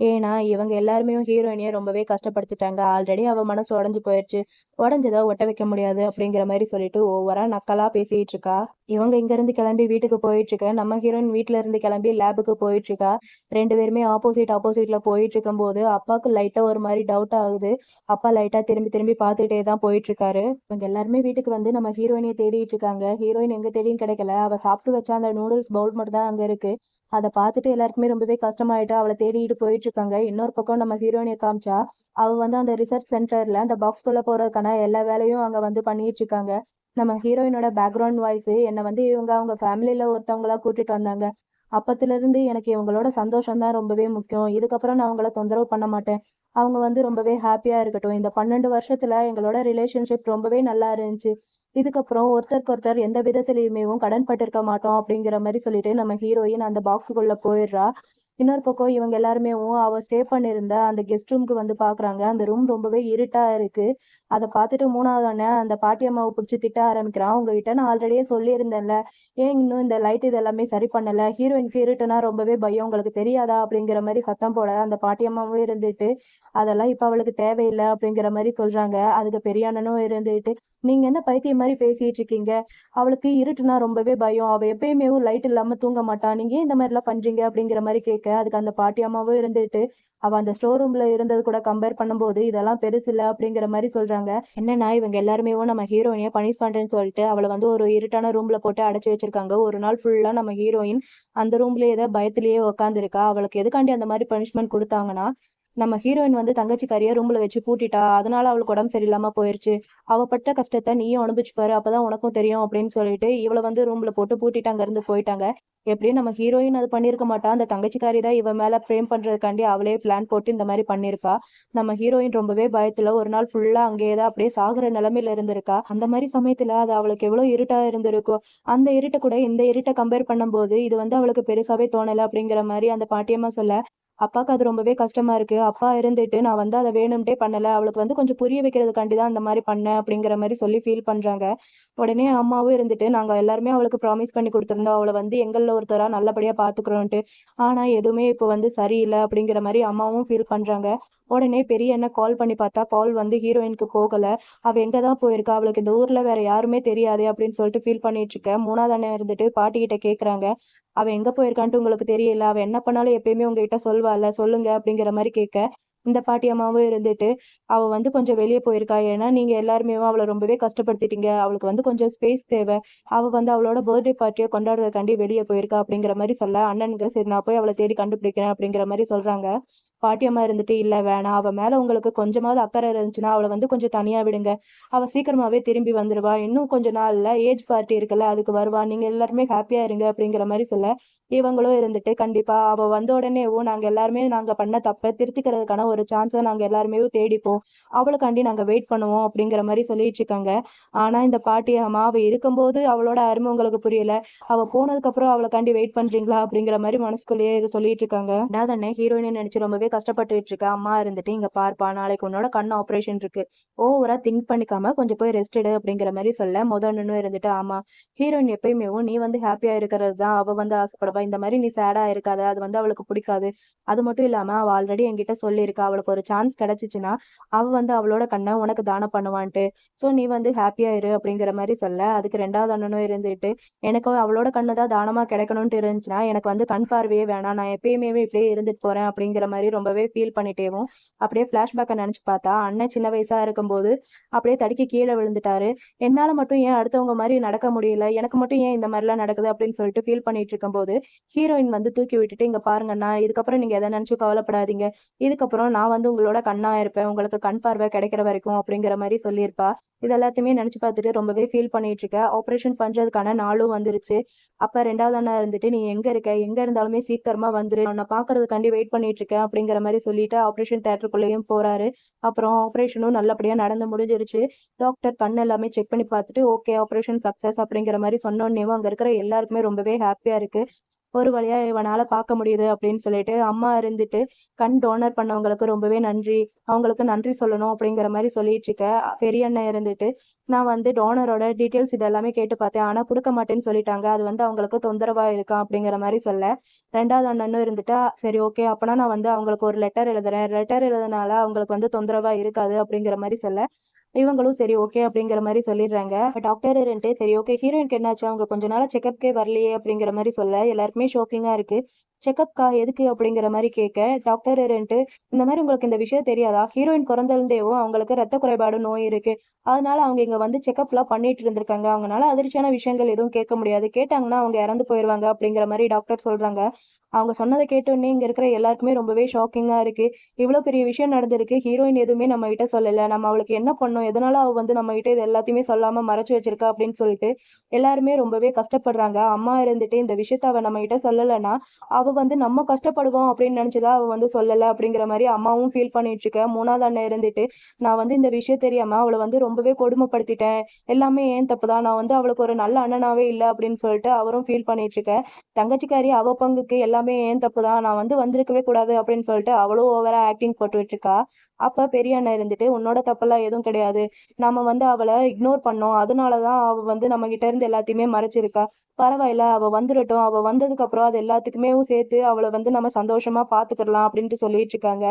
ஏன்னா இவங்க எல்லாருமே ஹீரோயினையே ரொம்பவே கஷ்டப்படுத்திட்டாங்க, ஆல்ரெடி அவ மனசு உடஞ்சு போயிடுச்சு, உடஞ்சதை ஒட்ட வைக்க முடியாது அப்படிங்கிற மாதிரி சொல்லிட்டு ஓவரா நக்கலா பேசிட்டு இருக்கா. இவங்க இங்க இருந்து கிளம்பி வீட்டுக்கு போயிட்டு இருக்க, நம்ம ஹீரோயின் வீட்டுல இருந்து கிளம்பி லேபுக்கு போயிட்டு இருக்கா. ரெண்டு பேருமே ஆப்போசிட்ல போயிட்டு இருக்கும்போது அப்பாவுக்கு லைட்டா ஒரு மாதிரி டவுட் ஆகுது. அப்பா லைட்டா திரும்பி திரும்பி பார்த்துட்டே தான் போயிட்டு இருக்காரு. இவங்க எல்லாருமே வீட்டுக்கு வந்து நம்ம ஹீரோயினையை தேடிட்டு இருக்காங்க. ஹீரோயின் எங்க தேடியும் கிடைக்கல. அவ சாப்பிட்டு வச்ச அந்த நூடுல்ஸ் பவுல் மட்டும் தான் அங்க இருக்கு. அதை பார்த்துட்டு எல்லாருக்குமே ரொம்பவே கஷ்டமாயிட்டு அவளை தேடிட்டு போயிட்டு இருக்காங்க. இன்னொரு பக்கம் நம்ம ஹீரோயினை காமிச்சா, அவ வந்து அந்த ரிசர்ச் சென்டர்ல அந்த பாக்ஸ் குள்ள போறதுக்கான எல்லா வேலையும் அங்க வந்து பண்ணிட்டு இருக்காங்க. நம்ம ஹீரோயினோட பேக்ரவுண்ட் வாய்ஸ் என்னை வந்து இவங்க அவங்க ஃபேமிலியில ஒருத்தவங்களா கூட்டிட்டு வந்தாங்க. அப்பத்துல இருந்து எனக்கு இவங்களோட சந்தோஷம் தான் ரொம்பவே முக்கியம். இதுக்கப்புறம் நான் அவங்கள தொந்தரவு பண்ண மாட்டேன். அவங்க வந்து ரொம்பவே ஹாப்பியா இருக்கட்டும். இந்த 12 வருஷத்துல எங்களோட ரிலேஷன்ஷிப் ரொம்பவே நல்லா இருந்துச்சு. இதுக்கப்புறம் ஒருத்தருக்கு ஒருத்தர் எந்த விதத்திலயுமேவும் கடன் பட்டிருக்க மாட்டோம் அப்படிங்கிற மாதிரி சொல்லிட்டு நம்ம ஹீரோயின் அந்த பாக்ஸுக்குள்ள போயிடுறா. இன்னொரு பக்கம் இவங்க எல்லாருமேவும் அவ ஸ்டே பண்ணியிருந்த அந்த கெஸ்ட் ரூம்க்கு வந்து பாக்குறாங்க. அந்த ரூம் ரொம்பவே இருட்டா இருக்கு. அதை பார்த்துட்டு மூணாவது அண்ணன் அந்த பாட்டி அம்மாவை பிடிச்சி திட்ட ஆரம்பிக்கிறான். உங்ககிட்ட நான் ஆல்ரெடியே சொல்லியிருந்தேன்ல, ஏன் இன்னும் இந்த லைட் இது எல்லாமே சரி பண்ணல, ஹீரோயினுக்கு இருட்டுனா ரொம்பவே பயம் உங்களுக்கு தெரியாதா அப்படிங்கிற மாதிரி சத்தம் போட, அந்த பாட்டி அம்மாவும் இருந்துட்டு அதெல்லாம் இப்ப அவளுக்கு தேவையில்லை அப்படிங்கிற மாதிரி சொல்றாங்க. அதுக்கு பெரிய அண்ணனும் இருந்துட்டு நீங்க என்ன பைத்தியம் மாதிரி பேசிட்டு இருக்கீங்க, அவளுக்கு இருட்டுனா ரொம்பவே பயம், அவ எப்பயுமே லைட் இல்லாம தூங்க மாட்டா, நீங்க ஏன் இந்த மாதிரி எல்லாம் பண்றீங்க அப்படிங்கிற மாதிரி கேட்க, அதுக்கு அந்த பாட்டி அம்மாவும் இருந்துட்டு அவ அந்த ஸ்டோர் ரூம்ல இருந்தது கூட கம்பேர் பண்ணும்போது இதெல்லாம் பெருசு இல்ல அப்படிங்கிற மாதிரி சொல்றாங்க. என்னன்னா இவங்க எல்லாருமே நம்ம ஹீரோயினிய பனிஷ் பண்றேன்னு சொல்லிட்டு அவளை வந்து ஒரு இருட்டான ரூம்ல போட்டு அடைச்சு வச்சிருக்காங்க. ஒரு நாள் ஃபுல்லா நம்ம ஹீரோயின் அந்த ரூம்லயே ஏதோ பயத்திலேயே உட்காந்துருக்கா. அவளுக்கு எதுக்காண்டி அந்த மாதிரி பனிஷ்மெண்ட் கொடுத்தாங்கன்னா, நம்ம ஹீரோயின் வந்து தங்கச்சிக்காரிய ரூம்ல வச்சு பூட்டிட்டா, அதனால அவளுக்கு உடம்பு சரியில்லாம போயிருச்சு, அவ பட்ட கஷ்டத்தை நீயும் அனுபவிச்சு பாரு, அப்பதான் உனக்கும் தெரியும் அப்படின்னு சொல்லிட்டு இவளை வந்து ரூம்ல போட்டு பூட்டிட்டு அங்க இருந்து போயிட்டாங்க. எப்படியும் நம்ம ஹீரோயின் அது பண்ணிருக்க மாட்டா, அந்த தங்கச்சிக்காரி தான் இவ மேல ஃப்ரேம் பண்றதுக்காண்டி அவளே பிளான் போட்டு இந்த மாதிரி பண்ணிருப்பா. நம்ம ஹீரோயின் ரொம்பவே பயத்துல ஒரு நாள் ஃபுல்லா அங்கேயே தான் அப்படியே சாகுற நிலைமையில இருந்திருக்கா. அந்த மாதிரி சமயத்துல அது அவளுக்கு எவ்வளவு இருட்டா இருந்திருக்கும். அந்த இருட்டை கூட இந்த இருட்டை கம்பேர் பண்ணும்போது இது வந்து அவளுக்கு பெருசாவே தோணல அப்படிங்கிற மாதிரி அந்த பாட்டியம்மா சொல்ல, அப்பாவுக்கு அது ரொம்பவே கஷ்டமா இருக்கு. அப்பா இருந்துட்டு நான் வந்து அதை வேணும்ட்டே பண்ணல, அவளுக்கு வந்து கொஞ்சம் புரிய வைக்கிறதுக்காண்டி தான் அந்த மாதிரி பண்ணேன் அப்படிங்கிற மாதிரி சொல்லி ஃபீல் பண்றாங்க. உடனே அம்மாவும் இருந்துட்டு நாங்க எல்லாருமே அவளுக்கு ப்ராமிஸ் பண்ணி கொடுத்திருந்தோம், அவளை வந்து எங்கள்ல ஒருத்தரா நல்லபடியா பாத்துக்கிறோன்ட்டு, ஆனா எதுவுமே இப்போ வந்து சரியில்லை அப்படிங்கிற மாதிரி அம்மாவும் ஃபீல் பண்றாங்க. உடனே பெரிய அண்ணன் கால் பண்ணி பார்த்தா கால் வந்து ஹீரோயினுக்கு போகல. அவ எங்கதான் போயிருக்கா, அவளுக்கு இந்த ஊர்ல வேற யாருமே தெரியாதே அப்படின்னு சொல்லிட்டு ஃபீல் பண்ணிட்டு இருக்க, மூணாவது அண்ணன் இருந்துட்டு பாட்டி கிட்ட கேக்குறாங்க, அவ எங்க போயிருக்கான்ட்டு உங்களுக்கு தெரியல, அவ என்ன பண்ணாலும் எப்பயுமே உங்ககிட்ட சொல்வாள்ல, சொல்லுங்க அப்படிங்கிற மாதிரி கேட்க, இந்த பாட்டி அம்மாவும் இருந்துட்டு அவ வந்து கொஞ்சம் வெளியே போயிருக்கா, ஏன்னா நீங்க எல்லாருமே அவளை ரொம்பவே கஷ்டப்படுத்திட்டீங்க, அவளுக்கு வந்து கொஞ்சம் ஸ்பேஸ் தேவை, அவ வந்து அவளோட பர்த்டே பார்ட்டியை கொண்டாடுறதுக்காண்டி வெளியே போயிருக்கா அப்படிங்கிற மாதிரி சொல்ல, அண்ணனுக்கு சரி நான் போய் அவளை தேடி கண்டுபிடிக்கிறேன் அப்படிங்கிற மாதிரி சொல்றாங்க. பாட்டியம்மா இருந்துட்டு, "இல்ல வேணாம். அவ மேல உங்களுக்கு கொஞ்சமாவது அக்கறை இருந்துச்சுன்னா, அவள வந்து கொஞ்சம் தனியா விடுங்க. அவ சீக்கிரமாவே திரும்பி வந்துருவா. இன்னும் கொஞ்ச நாள்ல ஏஜ் பார்ட்டி இருக்குல்ல, அதுக்கு வருவா. நீங்க எல்லாருமே ஹாப்பியா இருங்க." அப்படிங்கிற மாரி சொல்ல, இவங்களும் இருந்துட்டு, "கண்டிப்பா அவ வந்த உடனேவும் நாங்க பண்ண தப்ப திருத்திக்கிறதுக்கான ஒரு சான்ஸ நாங்க எல்லாருமே தேடிப்போம். அவளுக்காண்டி நாங்க வெயிட் பண்ணுவோம்." அப்படிங்கிற மாரி சொல்லிட்டு இருக்காங்க. ஆனா இந்த பாட்டி, "அம்மா அவ இருக்கும்போது அவளோட அருமை உங்களுக்கு புரியல. அவ போனதுக்கப்புறம் அவளுக்காண்டி வெயிட் பண்றீங்களா?" அப்படிங்கிற மாரி மனசுக்குள்ளேயே இது சொல்லிட்டு இருக்காங்க. 2வது அண்ணன் ஹீரோயின நெனச்சு ரொம்பவே கஷ்டப்பட்டுட்டு இருக்கா. அம்மா இருந்துட்டு, "இங்க பாருப்பா, நாளைக்கு உன்னோட கண் ஆப்பரேஷன் இருக்கு. ஓவரா திங்க் பண்ணிக்காம கொஞ்சம் போய் ரெஸ்ட் எடு." அப்படிங்கிற மாரி சொல்ல, அண்ணனும் இருந்துட்டு, "ஆமா, ஹீரோயின் எப்பயுமேவும் நீ வந்து ஹாப்பியா இருக்கிறது தான் அவ வந்து ஆசைப்படுவா. இந்த மாரி நீ சேடா இருக்காத. அது வந்து அவளுக்கு பிடிக்காது. அது மட்டும் இல்லாம அவ ஆல்ரெடி என்கிட்ட சொல்லியிருக்கா. அவளுக்கு ஒரு சான்ஸ் கிடைச்சுச்சுன்னா, அவ வந்து அவளோட கண்ண உனக்கு தானம் பண்ணுவான்ட்டு. ஸோ நீ வந்து ஹாப்பியா இரு." அப்படிங்கிற மாரி சொல்ல, அதுக்கு 2வது அண்ணனும் இருந்துட்டு, "எனக்கு அவளோட கண்ணு தான் தானமா கிடைக்கணும்ட்டு இருந்துச்சுன்னா, எனக்கு வந்து கண் பார்வையே வேணாம். நான் எப்பயுமேவே இப்படியே இருந்துட்டு போறேன்." அப்படிங்கிற மாரி ரொம்பவே ஃபீல் பண்ணிட்டேவும், அப்படியே ஃப்ளாஷ்பேக்க நெனச்சு பார்த்தா, அண்ணன் சின்ன வயசா இருக்கும்போது அப்படியே தடுக்கி கீழ விழுந்துட்டாரு. "என்னால மட்டும் ஏன் அடுத்தவங்க மாரி நடக்க முடியல? எனக்கு மட்டும் ஏன் இந்த மாரிலாம் நடக்குது?" அப்படின்னு சொல்லிட்டு ஃபீல் பண்ணிட்டு இருக்கும்போது, ஹீரோயின் வந்து தூக்கி விட்டுட்டு, "இங்க பாருங்க அண்ணா, இதுக்கப்புறம் நீங்க எத நெனச்சும் கவலைப்படாதீங்க. இதுக்கப்புறம் நான் வந்து உங்களோட கண்ணா இருப்பேன். உங்களுக்கு கண் பார்வை கிடைக்கிற வரைக்கும்." அப்படிங்கிற மாரி சொல்லியிருப்பா. இது எல்லாத்தையுமே நெனச்சு பார்த்துட்டு ரொம்பவே ஃபீல் பண்ணிட்டு இருக்கேன். ஆப்பரேஷன் பண்றதுக்கான நாளும் வந்துருச்சு. அப்ப 2வது அண்ணா இருந்துட்டு, "நீ எங்க இருக்க? எங்க இருந்தாலுமே சீக்கிரமா வந்துரு. நான் உன்ன பார்க்கறதுக்காண்டி வெயிட் பண்ணிட்டு இருக்கேன்." அப்படிங்கிற மாரி சொல்லிட்டு ஆப்பரேஷன் தியேட்டருக்குள்ளேயும் போறாரு. அப்புறம் ஆப்பரேஷனும் நல்லபடியா நடந்து முடிஞ்சிருச்சு. டாக்டர் கண் எல்லாமே செக் பண்ணி பார்த்துட்டு, "ஓகே, ஆப்பரேஷன் சக்சஸ்." அப்படிங்கிற மாரி சொன்னோனேவும் அங்க இருக்கிற எல்லாருக்குமே ரொம்பவே ஹாப்பியா இருக்கு. ஒரு வழியா இவனால பார்க்க முடியுது அப்படின்னு சொல்லிட்டு, அம்மா இருந்துட்டு, "கண் டோனர் பண்ணவங்களுக்கு ரொம்பவே நன்றி. அவங்களுக்கு நன்றி சொல்லணும்." அப்படிங்கிற மாரி சொல்லிட்டு இருக்க, பெரிய அண்ணன் இருந்துட்டு, "நான் வந்து டோனரோட டீட்டெயில்ஸ் இது எல்லாமே கேட்டு பார்த்தேன். ஆனா குடுக்க மாட்டேன்னு சொல்லிட்டாங்க. அது வந்து அவங்களுக்கு தொந்தரவா இருக்காம்." அப்படிங்கிற மாரி சொல்ல, 2வது அண்ணனும் இருந்துட்டு, "சரி, ஓகே. அப்பனா நான் வந்து அவங்களுக்கு ஒரு லெட்டர் எழுதுறேன். லெட்டர் எழுதுனால அவங்களுக்கு வந்து தொந்தரவா இருக்காது." அப்படிங்கிற மாரி சொல்ல, இவங்களும் சரி, ஓகே அப்படிங்கிற மாரி சொல்லிடுறாங்க. டாக்டர் இருந்துட்டு, "சரி, ஓகே, ஹீரோயினுக்கு என்னாச்சு? அவங்க கொஞ்ச நாளா செக்கப்க்கே வரலையே." அப்படிங்கிற மாரி சொல்ல, எல்லாருக்குமே ஷாக்கிங்கா இருக்கு. "செக்கப்க்கா? எதுக்கு?" அப்படிங்கிற மாரி கேட்க, டாக்டர் இருந்துட்டு, "இந்த மாரி உங்களுக்கு இந்த விஷயம் தெரியாதா? ஹீரோயின் பொறந்திருந்தேவும் அவங்களுக்கு ரத்த குறைபாடு நோய் இருக்கு. அதனால அவங்க இங்க வந்து செக்கப்லாம் பண்ணிட்டு இருந்திருக்காங்க. அவங்கனால அதிர்ச்சியான விஷயங்கள் எதுவும் கேட்க முடியாது. கேட்டாங்கன்னா அவங்க இறந்து போயிருவாங்க." அப்படிங்கிற மாரி டாக்டர் சொல்றாங்க. அவங்க சொன்னத கேட்டோனே இங்க இருக்கிற எல்லாருக்குமே ரொம்பவே ஷாக்கிங்கா இருக்கு. இவ்ளோ பெரிய விஷயம் நடந்திருக்கு. ஹீரோயின் எதுவுமே நம்மகிட்ட சொல்லல. நம்ம அவளுக்கு என்ன பண்ணோம்? எதனால அவ வந்து நம்மகிட்ட இது எல்லாத்தையுமே சொல்லாம மறைச்சு வச்சிருக்கா? அப்படின்னு சொல்லிட்டு எல்லாருமே ரொம்பவே கஷ்டப்படுறாங்க. அம்மா இருந்துட்டு இந்த விஷயத்த அவ நம்மகிட்ட சொல்லலன்னா, அவ வந்து நம்ம கஷ்டப்படுவோம் அப்படின்னு நினைச்சு தான் அவ வந்து சொல்லல அப்படிங்கிற மாரி அம்மாவும் ஃபீல் பண்ணிட்டு இருக்க. 3வது அண்ணன் இருந்துட்டு, "நான் வந்து இந்த விஷயம் தெரியாம அவள வந்து ரொம்பவே கொடுமைப்படுத்திட்டேன். எல்லாமே என் தப்பு தான். நான் வந்து அவளுக்கு ஒரு நல்ல அண்ணனாவே இல்ல." அப்படின்னு சொல்லிட்டு அவரும் ஃபீல் பண்ணிட்டு இருக்க. தங்கச்சிக்காரி அவ பங்குக்கு எல்லாமே என் தப்பு தான். நான் வந்து வந்திருக்கவே கூடாது அப்படின்னு சொல்லிட்டு அவளும் ஓவரா ஆக்டிங் போட்டுட்டு இருக்கா. அப்ப பெரிய அண்ணன் இருந்துட்டு, "உன்னோட தப்பெல்லாம் எதுவும் கிடையாது. நாம வந்து அவள இக்னோர் பண்ணோம். அதனால தான் அவ வந்து நம்மகிட்ட இருந்து எல்லாத்தையுமே மறைச்சிருக்கா. பரவாயில்ல, அவ வந்துரட்டும். அவ வந்ததுக்கு அப்புறம் அது எல்லாத்துக்குமேவும் சேர்த்து அவள வந்து நம்ம சந்தோஷமா பார்த்துக்கிடலாம்." அப்படின்ட்டு சொல்லிட்டு இருக்காங்க.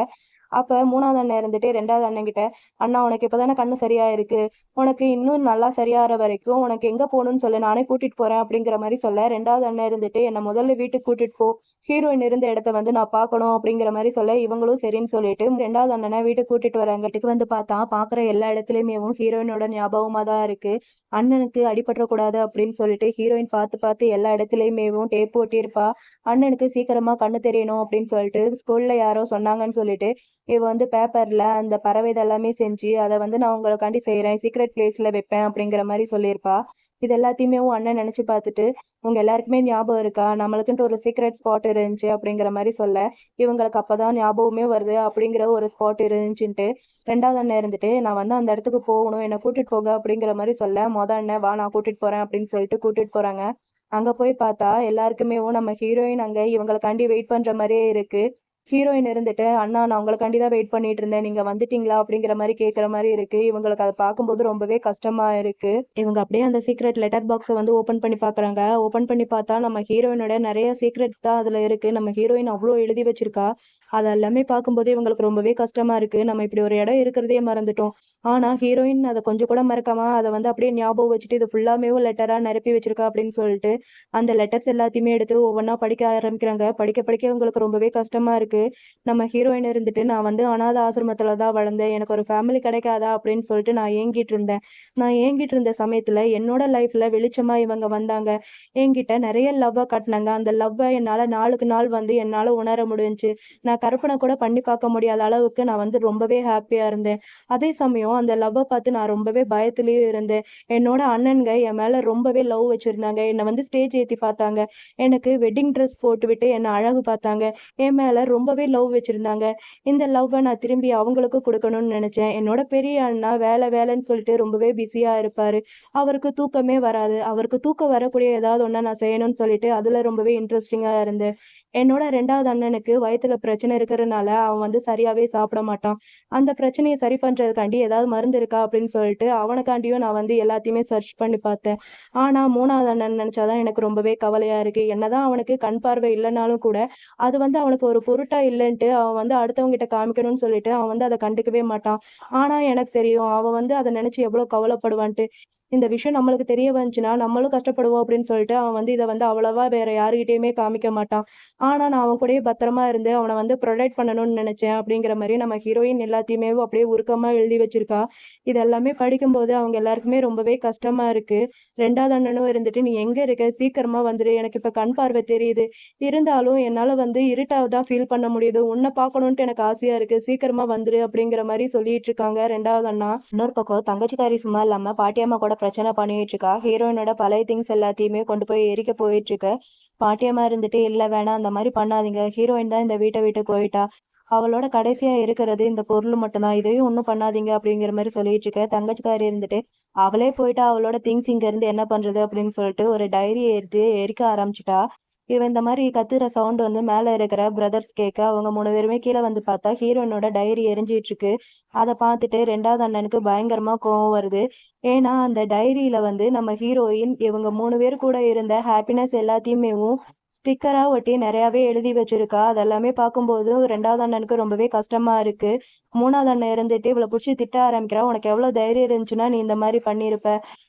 அப்ப 3வது அண்ணன் இருந்துட்டு 2வது அண்ணன்கிட்ட, "அண்ணா, உனக்கு இப்ப தானே கண்ணு சரியா இருக்கு. உனக்கு இன்னும் நல்லா சரியாற வரைக்கும் உனக்கு எங்க போணும்னு சொல்லு. நானே கூட்டிட்டு போறேன்." அப்படிங்கிற மாரி சொல்ல, 2வது அண்ணன் இருந்துட்டு, "என்ன முதல்ல வீட்டுக்கு கூட்டிட்டு போ. ஹீரோயின் இருந்த இடத்த வந்து நான் பார்க்கணும்." அப்படிங்கிற மாரி சொல்ல, இவங்களும் சரின்னு சொல்லிட்டு 2வது அண்ணன வீட்டுக்கு கூட்டிட்டு வராங்க. வீட்டுக்கு வந்து பார்த்தா, பார்க்குற எல்லா இடத்துலயுமேவும் ஹீரோயினோட ஞாபகமா தான் இருக்கு. அண்ணனுக்கு அடிபட்டுறக்கூடாது அப்படின்னு சொல்லிட்டு ஹீரோயின் பார்த்து பார்த்து எல்லா இடத்துலயுமேவும் டேப் ஒட்டியிருப்பா. அண்ணனுக்கு சீக்கிரமா கண்ணு தெரியணும் அப்படின்னு சொல்லிட்டு ஸ்கூல்ல யாரோ சொன்னாங்கன்னு சொல்லிட்டு இவ வந்து பேப்பர்ல அந்த பறவை இதெல்லாமே செஞ்சு, அத வந்து நான் உங்களுக்காண்டி செய்றேன். சீக்ரெட் பிளேஸ்ல வைப்பேன் அப்படிங்கிற மாரி சொல்லியிருப்பா. இது எல்லாத்தையுமே உன் அண்ணன் நெனச்சு பார்த்துட்டு, "உங்க எல்லாருக்குமே ஞாபகம் இருக்கா? நம்மளுக்குன்ட்டு ஒரு சீக்ரெட் ஸ்பாட் இருந்துச்சு." அப்படிங்கிற மாரி சொல்ல, இவங்களுக்கு அப்பதான் ஞாபகமே வருது அப்படிங்கிற ஒரு ஸ்பாட் இருந்துச்சுன்ட்டு. 2வது அண்ணன் இருந்துட்டு, "நான் வந்து அந்த இடத்துக்கு போகணும். என்ன கூட்டிட்டு போங்க." அப்படிங்கிற மாரி சொல்ல, அண்ணன், "வா, நான் கூட்டிட்டு போறேன்." அப்படின்னு சொல்லிட்டு கூட்டிட்டு போறாங்க. அங்க போய் பார்த்தா, எல்லாருக்குமேவும் நம்ம ஹீரோயின் அங்க இவங்களுக்காண்டி வெயிட் பண்ற மாரியே இருக்கு. ஹீரோயின் இருந்துட்டு, "அண்ணா, நான் உங்களுக்காண்டி தான் வெயிட் பண்ணிட்டு இருந்தேன். நீங்க வந்துட்டீங்களா?" அப்படிங்கிற மாரி கேட்கிற மாரி இருக்கு. இவங்களுக்கு அத பார்க்கும்போது ரொம்பவே கஷ்டமா இருக்கு. இவங்க அப்படியே அந்த சீக்ரெட் லெட்டர் பாக்ஸ வந்து ஓப்பன் பண்ணி பார்க்குறாங்க. ஓப்பன் பண்ணி பார்த்தா, நம்ம ஹீரோயினோட நெறைய சீக்ரெட்ஸ் தான் அதுல இருக்கு. நம்ம ஹீரோயின் அவ்ளோ எழுதி வச்சிருக்கா. அது எல்லாமே பார்க்கும்போது இவங்களுக்கு ரொம்பவே கஷ்டமா இருக்கு. நம்ம இப்படி ஒரு இடம் இருக்கிறதையே மறந்துட்டோம். ஆனா ஹீரோயின் அத கொஞ்சம் கூட மறக்காம அத வந்து அப்படியே ஞாபகம் வச்சுட்டு, இது ஃபுல்லாமேவும் லெட்டரா நிரப்பி வச்சிருக்கா அப்படின்னு சொல்லிட்டு, அந்த லெட்டர்ஸ் எல்லாத்தையுமே எடுத்து ஒவ்வொன்னா படிக்க ஆரம்பிக்கிறாங்க. படிக்க படிக்க இவங்களுக்கு ரொம்பவே கஷ்டமா இருக்கு. நம்ம ஹீரோயின் இருந்துட்டு, "நான் வந்து அனாதை ஆசிரமத்தில தான் வளர்ந்தேன். எனக்கு ஒரு ஃபேமிலி கிடைக்காதா?" அப்படின்னு சொல்லிட்டு நான் ஏங்கிட்டு இருந்தேன். நான் ஏங்கிட்டு இருந்த சமயத்துல என்னோட லைஃப்ல வெளிச்சமா இவங்க வந்தாங்க. என்கிட்ட நெறைய லவ்வ காட்டுனாங்க. அந்த லவ்வ என்னால நாளுக்கு நாள் வந்து என்னால உணர முடிஞ்சுச்சு. நான் கற்பனை கூட பண்ணி பார்க்க முடியாத அளவுக்கு நான் வந்து ரொம்பவே ஹாப்பியா இருந்தேன். அதே சமயம் அந்த லவ்வ பார்த்து நான் ரொம்பவே பயத்திலயும் இருந்தேன். என்னோட அண்ணனுங்க என் மேல ரொம்பவே லவ் வச்சிருந்தாங்க. என்ன வந்து ஸ்டேஜ் ஏத்தி பார்த்தாங்க. எனக்கு வெட்டிங் ட்ரெஸ் போட்டுவிட்டு என்ன அழகு பார்த்தாங்க. என் மேல ரொம்பவே லவ் வச்சிருந்தாங்க. இந்த லவ்வ நான் திரும்பி அவங்களுக்கு குடுக்கணும்னு நெனச்சேன். என்னோட பெரிய அண்ணா வேலைன்னு சொல்லிட்டு ரொம்பவே பிஸியா இருப்பாரு. அவருக்கு தூக்கமே வராது. அவருக்கு தூக்கம் வரக்கூடிய ஏதாவது ஒண்ண நான் செய்யணும்னு சொல்லிட்டு அதுல ரொம்பவே இன்ட்ரெஸ்டிங்கா இருந்தேன். என்னோட 2வது அண்ணனுக்கு வயித்துல பிரச்சனை இருக்கிறனால அவன் வந்து சரியாவே சாப்பிட மாட்டான். அந்த பிரச்சனைய சரி பண்றதுக்காண்டி ஏதாவது மருந்து இருக்கா அப்படின்னு சொல்லிட்டு அவனுக்காண்டியும் நான் வந்து எல்லாத்தையுமே சர்ச் பண்ணி பார்த்தேன். ஆனா 3வது அண்ணன் நெனச்சா தான் எனக்கு ரொம்பவே கவலையா இருக்கு. என்னதான் அவனுக்கு கண் பார்வை இல்லனாலும் கூட, அது வந்து அவனுக்கு ஒரு பொருட்டா இல்லன்ட்டு அவன் வந்து அடுத்தவங்ககிட்ட காமிக்கணும்னு சொல்லிட்டு அவன் வந்து அத கண்டுக்கவே மாட்டான். ஆனா எனக்கு தெரியும். அவன் வந்து அத நெனச்சு எவ்வளோ கவலைப்படுவான்ட்டு. இந்த விஷயம் நம்மளுக்கு தெரிய வந்துச்சுன்னா, நம்மளும் கஷ்டப்படுவோம் அப்படின்னு சொல்லிட்டு, அவன் வந்து இத வந்து அவ்வளவா வேற யாருகிட்டயுமே காமிக்க மாட்டான். ஆனா, நான் அவன் கூடயே பத்திரமா இருந்து அவன வந்து ப்ரொடெக்ட் பண்ணணும்னு நெனச்சேன். அப்படிங்கிற மாரி நம்ம ஹீரோயின் எல்லாத்தையுமே அப்படியே உருக்கமா எழுதி வச்சிருக்கா. இது எல்லாமே படிக்கும்போது அவங்க எல்லாருக்குமே ரொம்பவே கஷ்டமா இருக்கு. 2வது அண்ணனும் இருந்துட்டு, "நீ எங்க இருக்க? சீக்கிரமா வந்துரு. எனக்கு இப்ப கண் பார்வை தெரியுது. இருந்தாலும் என்னால வந்து இருட்டா தான் ஃபீல் பண்ண முடியுது. உன்ன பார்க்கணுன்ட்டு எனக்கு ஆசையா இருக்கு. சீக்கிரமா வந்துரு." அப்படிங்கிற மாரி சொல்லிட்டு இருக்காங்க 2வது அண்ணா. இன்னொரு பக்கம் தங்கச்சிக்காரி சும்மா இல்லாம பாட்டியம்மா கூட பிரச்சனை பண்ணிட்டு இருக்கா. ஹீரோயினோட பழைய திங்ஸ் எல்லாத்தையுமே கொண்டு போய் எரிக்க போயிட்டு இருக்கு. பாட்டியம்மா இருந்துட்டு, "இல்ல வேணாம் அந்த மாரி பண்ணாதீங்க. ஹீரோயின் தான் இந்த வீட்ட விட்டு போயிட்டா. அவளோட கடைசியா இருக்கிறது இந்த பொருள் மட்டும் தான். இதையும் ஒண்ணும் பண்ணாதீங்க." அப்படிங்கிற மாரி சொல்லிட்டு இருக்க. தங்கச்சிக்காரி இருந்துட்டு, "அவளே போயிட்டா அவளோட திங்ஸ் இங்க இருந்து என்ன பண்றது?" அப்படின்னு சொல்லிட்டு ஒரு டைரிய எடுத்து எரிக்க ஆரம்பிச்சுட்டா. இவன் இந்த மாரி கத்துற சவுண்ட் வந்து மேல இருக்கிற பிரதர்ஸ் கேட்க, அவங்க 3 பேருமே கீழ வந்து பார்த்தா, ஹீரோயினோட டைரி எரிஞ்சிட்டு இருக்கு. அத பார்த்துட்டு 2வது அண்ணனுக்கு பயங்கரமா கோவம் வருது. ஏன்னா, அந்த டைரியில வந்து நம்ம ஹீரோயின் இவங்க 3 பேர் கூட இருந்த ஹாப்பினஸ் எல்லாத்தையுமேவும் ஸ்டிக்கரா ஒட்டி நெறையாவே எழுதி வச்சிருக்கா. அதெல்லாமே பார்க்கும்போது 2வது அண்ணனுக்கு ரொம்பவே கஷ்டமா இருக்கு. 3வது அண்ணன் இருந்துட்டு இவள புடிச்சு திட்ட ஆரம்பிக்கிறா. "உனக்கு எவ்ளோ தைரியம் இருந்துச்சுன்னா நீ இந்த மாரி பண்ணியிருப்ப.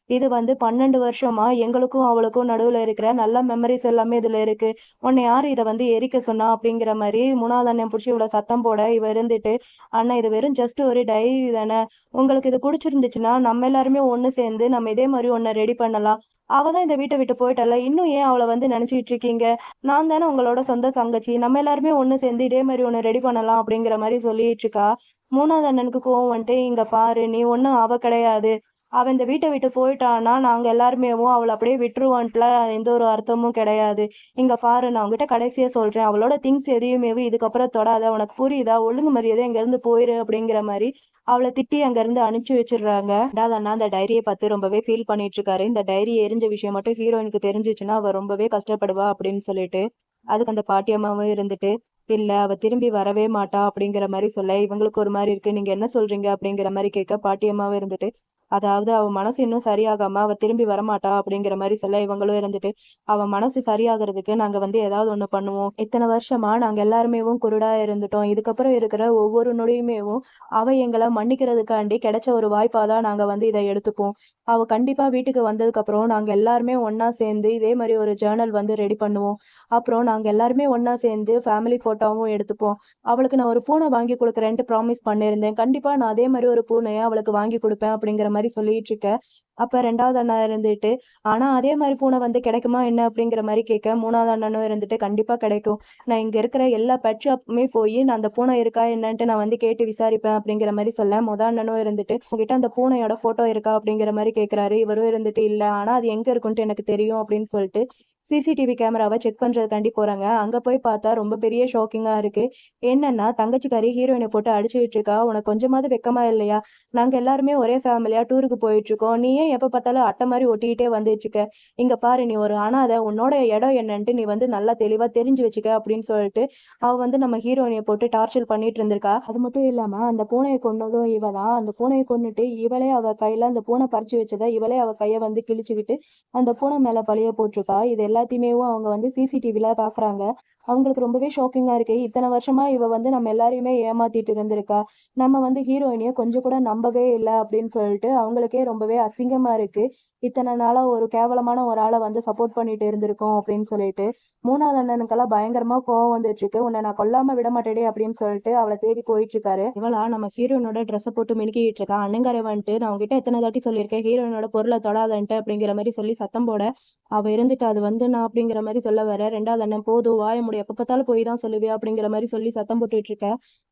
இது வந்து 12 வருஷமா எங்களுக்கும் அவளுக்கும் நடுவுல இருக்கிற நல்ல மெமரீஸ் எல்லாமே இதுல இருக்கு. உன்ன யாரு இத வந்து எரிக்க சொன்னா?" அப்படிங்கிற மாரி 3வது அண்ணன் புடிச்சு இவள சத்தம் போட, இவ இருந்துட்டு, "அண்ணா இது வெறும் ஜஸ்ட் ஒரு டைரி தானே. உங்களுக்கு இது புடிச்சிருந்துச்சுன்னா, நம்ம எல்லாருமே ஒண்ணு சேர்ந்து நம்ம இதே மாரி ஒண்ண ரெடி பண்ணலாம். அவ தான் இந்த வீட்ட விட்டு போயிட்டால்ல. இன்னும் ஏன் அவள வந்து நெனச்சுக்கிட்டு இருக்கீங்க? நான் தானே உங்களோட சொந்த தங்கச்சி. நம்ம எல்லாருமே ஒண்ணு சேர்ந்து இதே மாரி ஒண்ணு ரெடி பண்ணலாம்." அப்படிங்கிற மாரி சொல்லிட்டு இருக்கா. 3வது அண்ணனுக்கு கோவம் வந்துட்டு, "இங்க பாரு, நீ ஒண்ணும் அவ கிடையாது. அவ இந்த வீட்ட விட்டு போயிட்டான்னா, நாங்க எல்லாருமேவும் அவள அப்படியே விட்டுருவோன்ட்டுலாம் எந்த ஒரு அர்த்தமும் கிடையாது. இங்க பாரு, நான் உன்கிட்ட கடைசியா சொல்றேன். அவளோட திங்ஸ் எதையுமேவும் இதுக்கப்புறம் தொடாத. உனக்கு புரியுதா? ஒழுங்கு மரியாதையா இங்கேருந்து போயிரு." அப்படிங்கிற மாரி அவள திட்டி அங்கேருந்து அனுப்பிச்சு வச்சுடுறாங்க. 2வது அண்ணா அந்த டைரிய பார்த்து ரொம்பவே ஃபீல் பண்ணிட்டு இருக்காரு. இந்த டைரி எரிஞ்ச விஷயம் மட்டும் ஹீரோயினுக்கு தெரிஞ்சுச்சுன்னா, அவ ரொம்பவே கஷ்டப்படுவா அப்படின்னு சொல்லிட்டு. அதுக்கு அந்த பாட்டியம்மாவும் இருந்துட்டு, "இல்ல அவ திரும்பி வரவே மாட்டா." அப்படிங்கிற மாரி சொல்ல, இவங்களுக்கு ஒரு மாரி இருக்கு. "நீங்க என்ன சொல்றீங்க?" அப்படிங்கிற மாரி கேட்க, பாட்டியம்மாவும் இருந்துட்டு, "அதாவது அவ மனசு இன்னும் சரியாகாம அவ திரும்பி வரமாட்டா." அப்படிங்கிற மாரி சொல்ல, இவங்களும் இருந்துட்டு, "அவ மனசு சரியாகறதுக்கு நாங்க வந்து ஏதாவது ஒண்ணு பண்ணுவோம். இத்தன வருஷமா நாங்க எல்லாருமேவும் குருடா இருந்துட்டோம். இதுக்கப்புறம் இருக்கிற ஒவ்வொரு நொடியுமேவும் அவ எங்கள மன்னிக்கிறதுக்காண்டி கிடைச்ச ஒரு வாய்ப்பா தான் நாங்க வந்து இத எடுத்துப்போம். அவ கண்டிப்பா வீட்டுக்கு வந்ததுக்கப்புறம் நாங்க எல்லாருமே ஒண்ணா சேர்ந்து இதே மாரி ஒரு ஜர்னல் வந்து ரெடி பண்ணுவோம். அப்புறம் நாங்க எல்லாருமே ஒண்ணா சேர்ந்து ஃபேமிலி ஃபோட்டோவும் எடுத்துப்போம். அவளுக்கு நான் ஒரு பூனை வாங்கி குடுக்குறேன்ட்டு ப்ராமிஸ் பண்ணியிருந்தேன். கண்டிப்பா நான் அதே மாரி ஒரு பூனைய அவளுக்கு வாங்கி குடுப்பேன்." அப்படிங்கிற மாரி சொல்லிட்டு இருக்க. அப்ப 2வது அண்ணா இருந்துட்டு, "ஆனா அதே மாரி பூனை வந்து கிடைக்குமா என்ன?" அப்படிங்கிற மாரி கேட்க, 3வது அண்ணனும் இருந்துட்டு, "கண்டிப்பா கிடைக்கும். நான் இங்க இருக்கிற எல்லா பெட் ஷாப்புமே போயி நான் அந்த பூனை இருக்கா என்னன்ட்டு நான் வந்து கேட்டு விசாரிப்பேன்." அப்படிங்கிற மாரி சொல்ல, அண்ணனும் இருந்துட்டு, "உன்கிட்ட அந்த பூனையோட ஃபோட்டோ இருக்கா?" அப்படிங்கிற மாரி கேட்கிறாரு. இவரும் இருந்துட்டு, "இல்ல. ஆனா அது எங்க இருக்குன்ட்டு எனக்கு தெரியும்." அப்படின்னு சொல்லிட்டு சிசிடிவி கேமராவ செக் பண்றதுக்காண்டி போறாங்க. அங்க போய் பார்த்தா ரொம்ப பெரிய ஷாக்கிங்கா இருக்கு. என்னன்னா, தங்கச்சிக்காரி ஹீரோயின போட்டு அடிச்சுக்கிட்டு இருக்கா. "உனக்கு கொஞ்சமாவது வெட்கமா இல்லையா? நாங்க எல்லாருமே ஒரே ஃபேமிலியா டூருக்கு போயிட்டுருக்கோம். நீ ஏன் எப்ப பார்த்தாலும் அட்டை மாரி ஒட்டிக்கிட்டே வந்துட்டுருக்க? இங்க பாரு நீ ஒரு அனாதை. உன்னோட இடம் என்னன்ட்டு நீ வந்து நல்லா தெளிவா தெரிஞ்சு வச்சுக்க." அப்படின்னு சொல்லிட்டு அவ வந்து நம்ம ஹீரோயினிய போட்டு டார்ச்சர் பண்ணிட்டு இருந்திருக்கா. அது மட்டும் இல்லாம அந்த பூனைய கொன்னதும் இவ தான். அந்த பூனைய கொன்னுட்டு இவளே அவ கையில அந்த பூனை பறிச்சு வச்சத இவளே அவ கைய வந்து கிழிச்சுக்கிட்டு அந்த பூனை மேல பழிய போட்டிருக்கா. இது எல்லாத்தையுமேவும் அவங்க வந்து சிசிடிவில பார்க்குறாங்க. அவங்களுக்கு ரொம்பவே ஷாக்கிங்கா இருக்கு. இத்தன வருஷமா இவ வந்து நம்ம எல்லாரையுமே ஏமாத்திட்டு இருந்திருக்கா. நம்ம வந்து ஹீரோயினிய கொஞ்சம் கூட நம்பவே இல்ல அப்படின்னு சொல்லிட்டு அவங்களுக்கே ரொம்பவே அசிங்கமா இருக்கு. இத்தன நாளா ஒரு கேவலமான ஒரு ஆள வந்து சப்போர்ட் பண்ணிட்டு இருந்திருக்கோம் அப்படின்னு சொல்லிட்டு. 3வது அண்ணனுக்கெல்லாம் பயங்கரமா கோவம் வந்துட்டுருக்கு. "உன்ன நான் கொல்லாம விடமாட்டேன்டி" அப்படின்னு சொல்லிட்டு அவள தேடி போயிட்டுருக்காரு. இவளா நம்ம ஹீரோயினோட ட்ரெஸ்ஸ போட்டு மினுக்கிட்டு இருக்கா. அண்ணங்காரன் வந்துட்டு, "நான் உன்கிட்ட எத்தன தாட்டி சொல்லியிருக்கேன் ஹீரோயினோட பொருள தொடாதன்ட்டு." அப்படிங்கிற மாரி சொல்லி சத்தம் போட, அவ இருந்துட்டு, "அது வந்து நான்" அப்படிங்கிற மாரி சொல்ல வர, 2வது அண்ணன், "போதும் வாய மூடு." போடு, எப்ப பார்த்தாலும் போய் தான் சொல்லுவியா அப்படிங்கிற மாதிரி சொல்லி சத்தம் போட்டுட்டு இருக்க.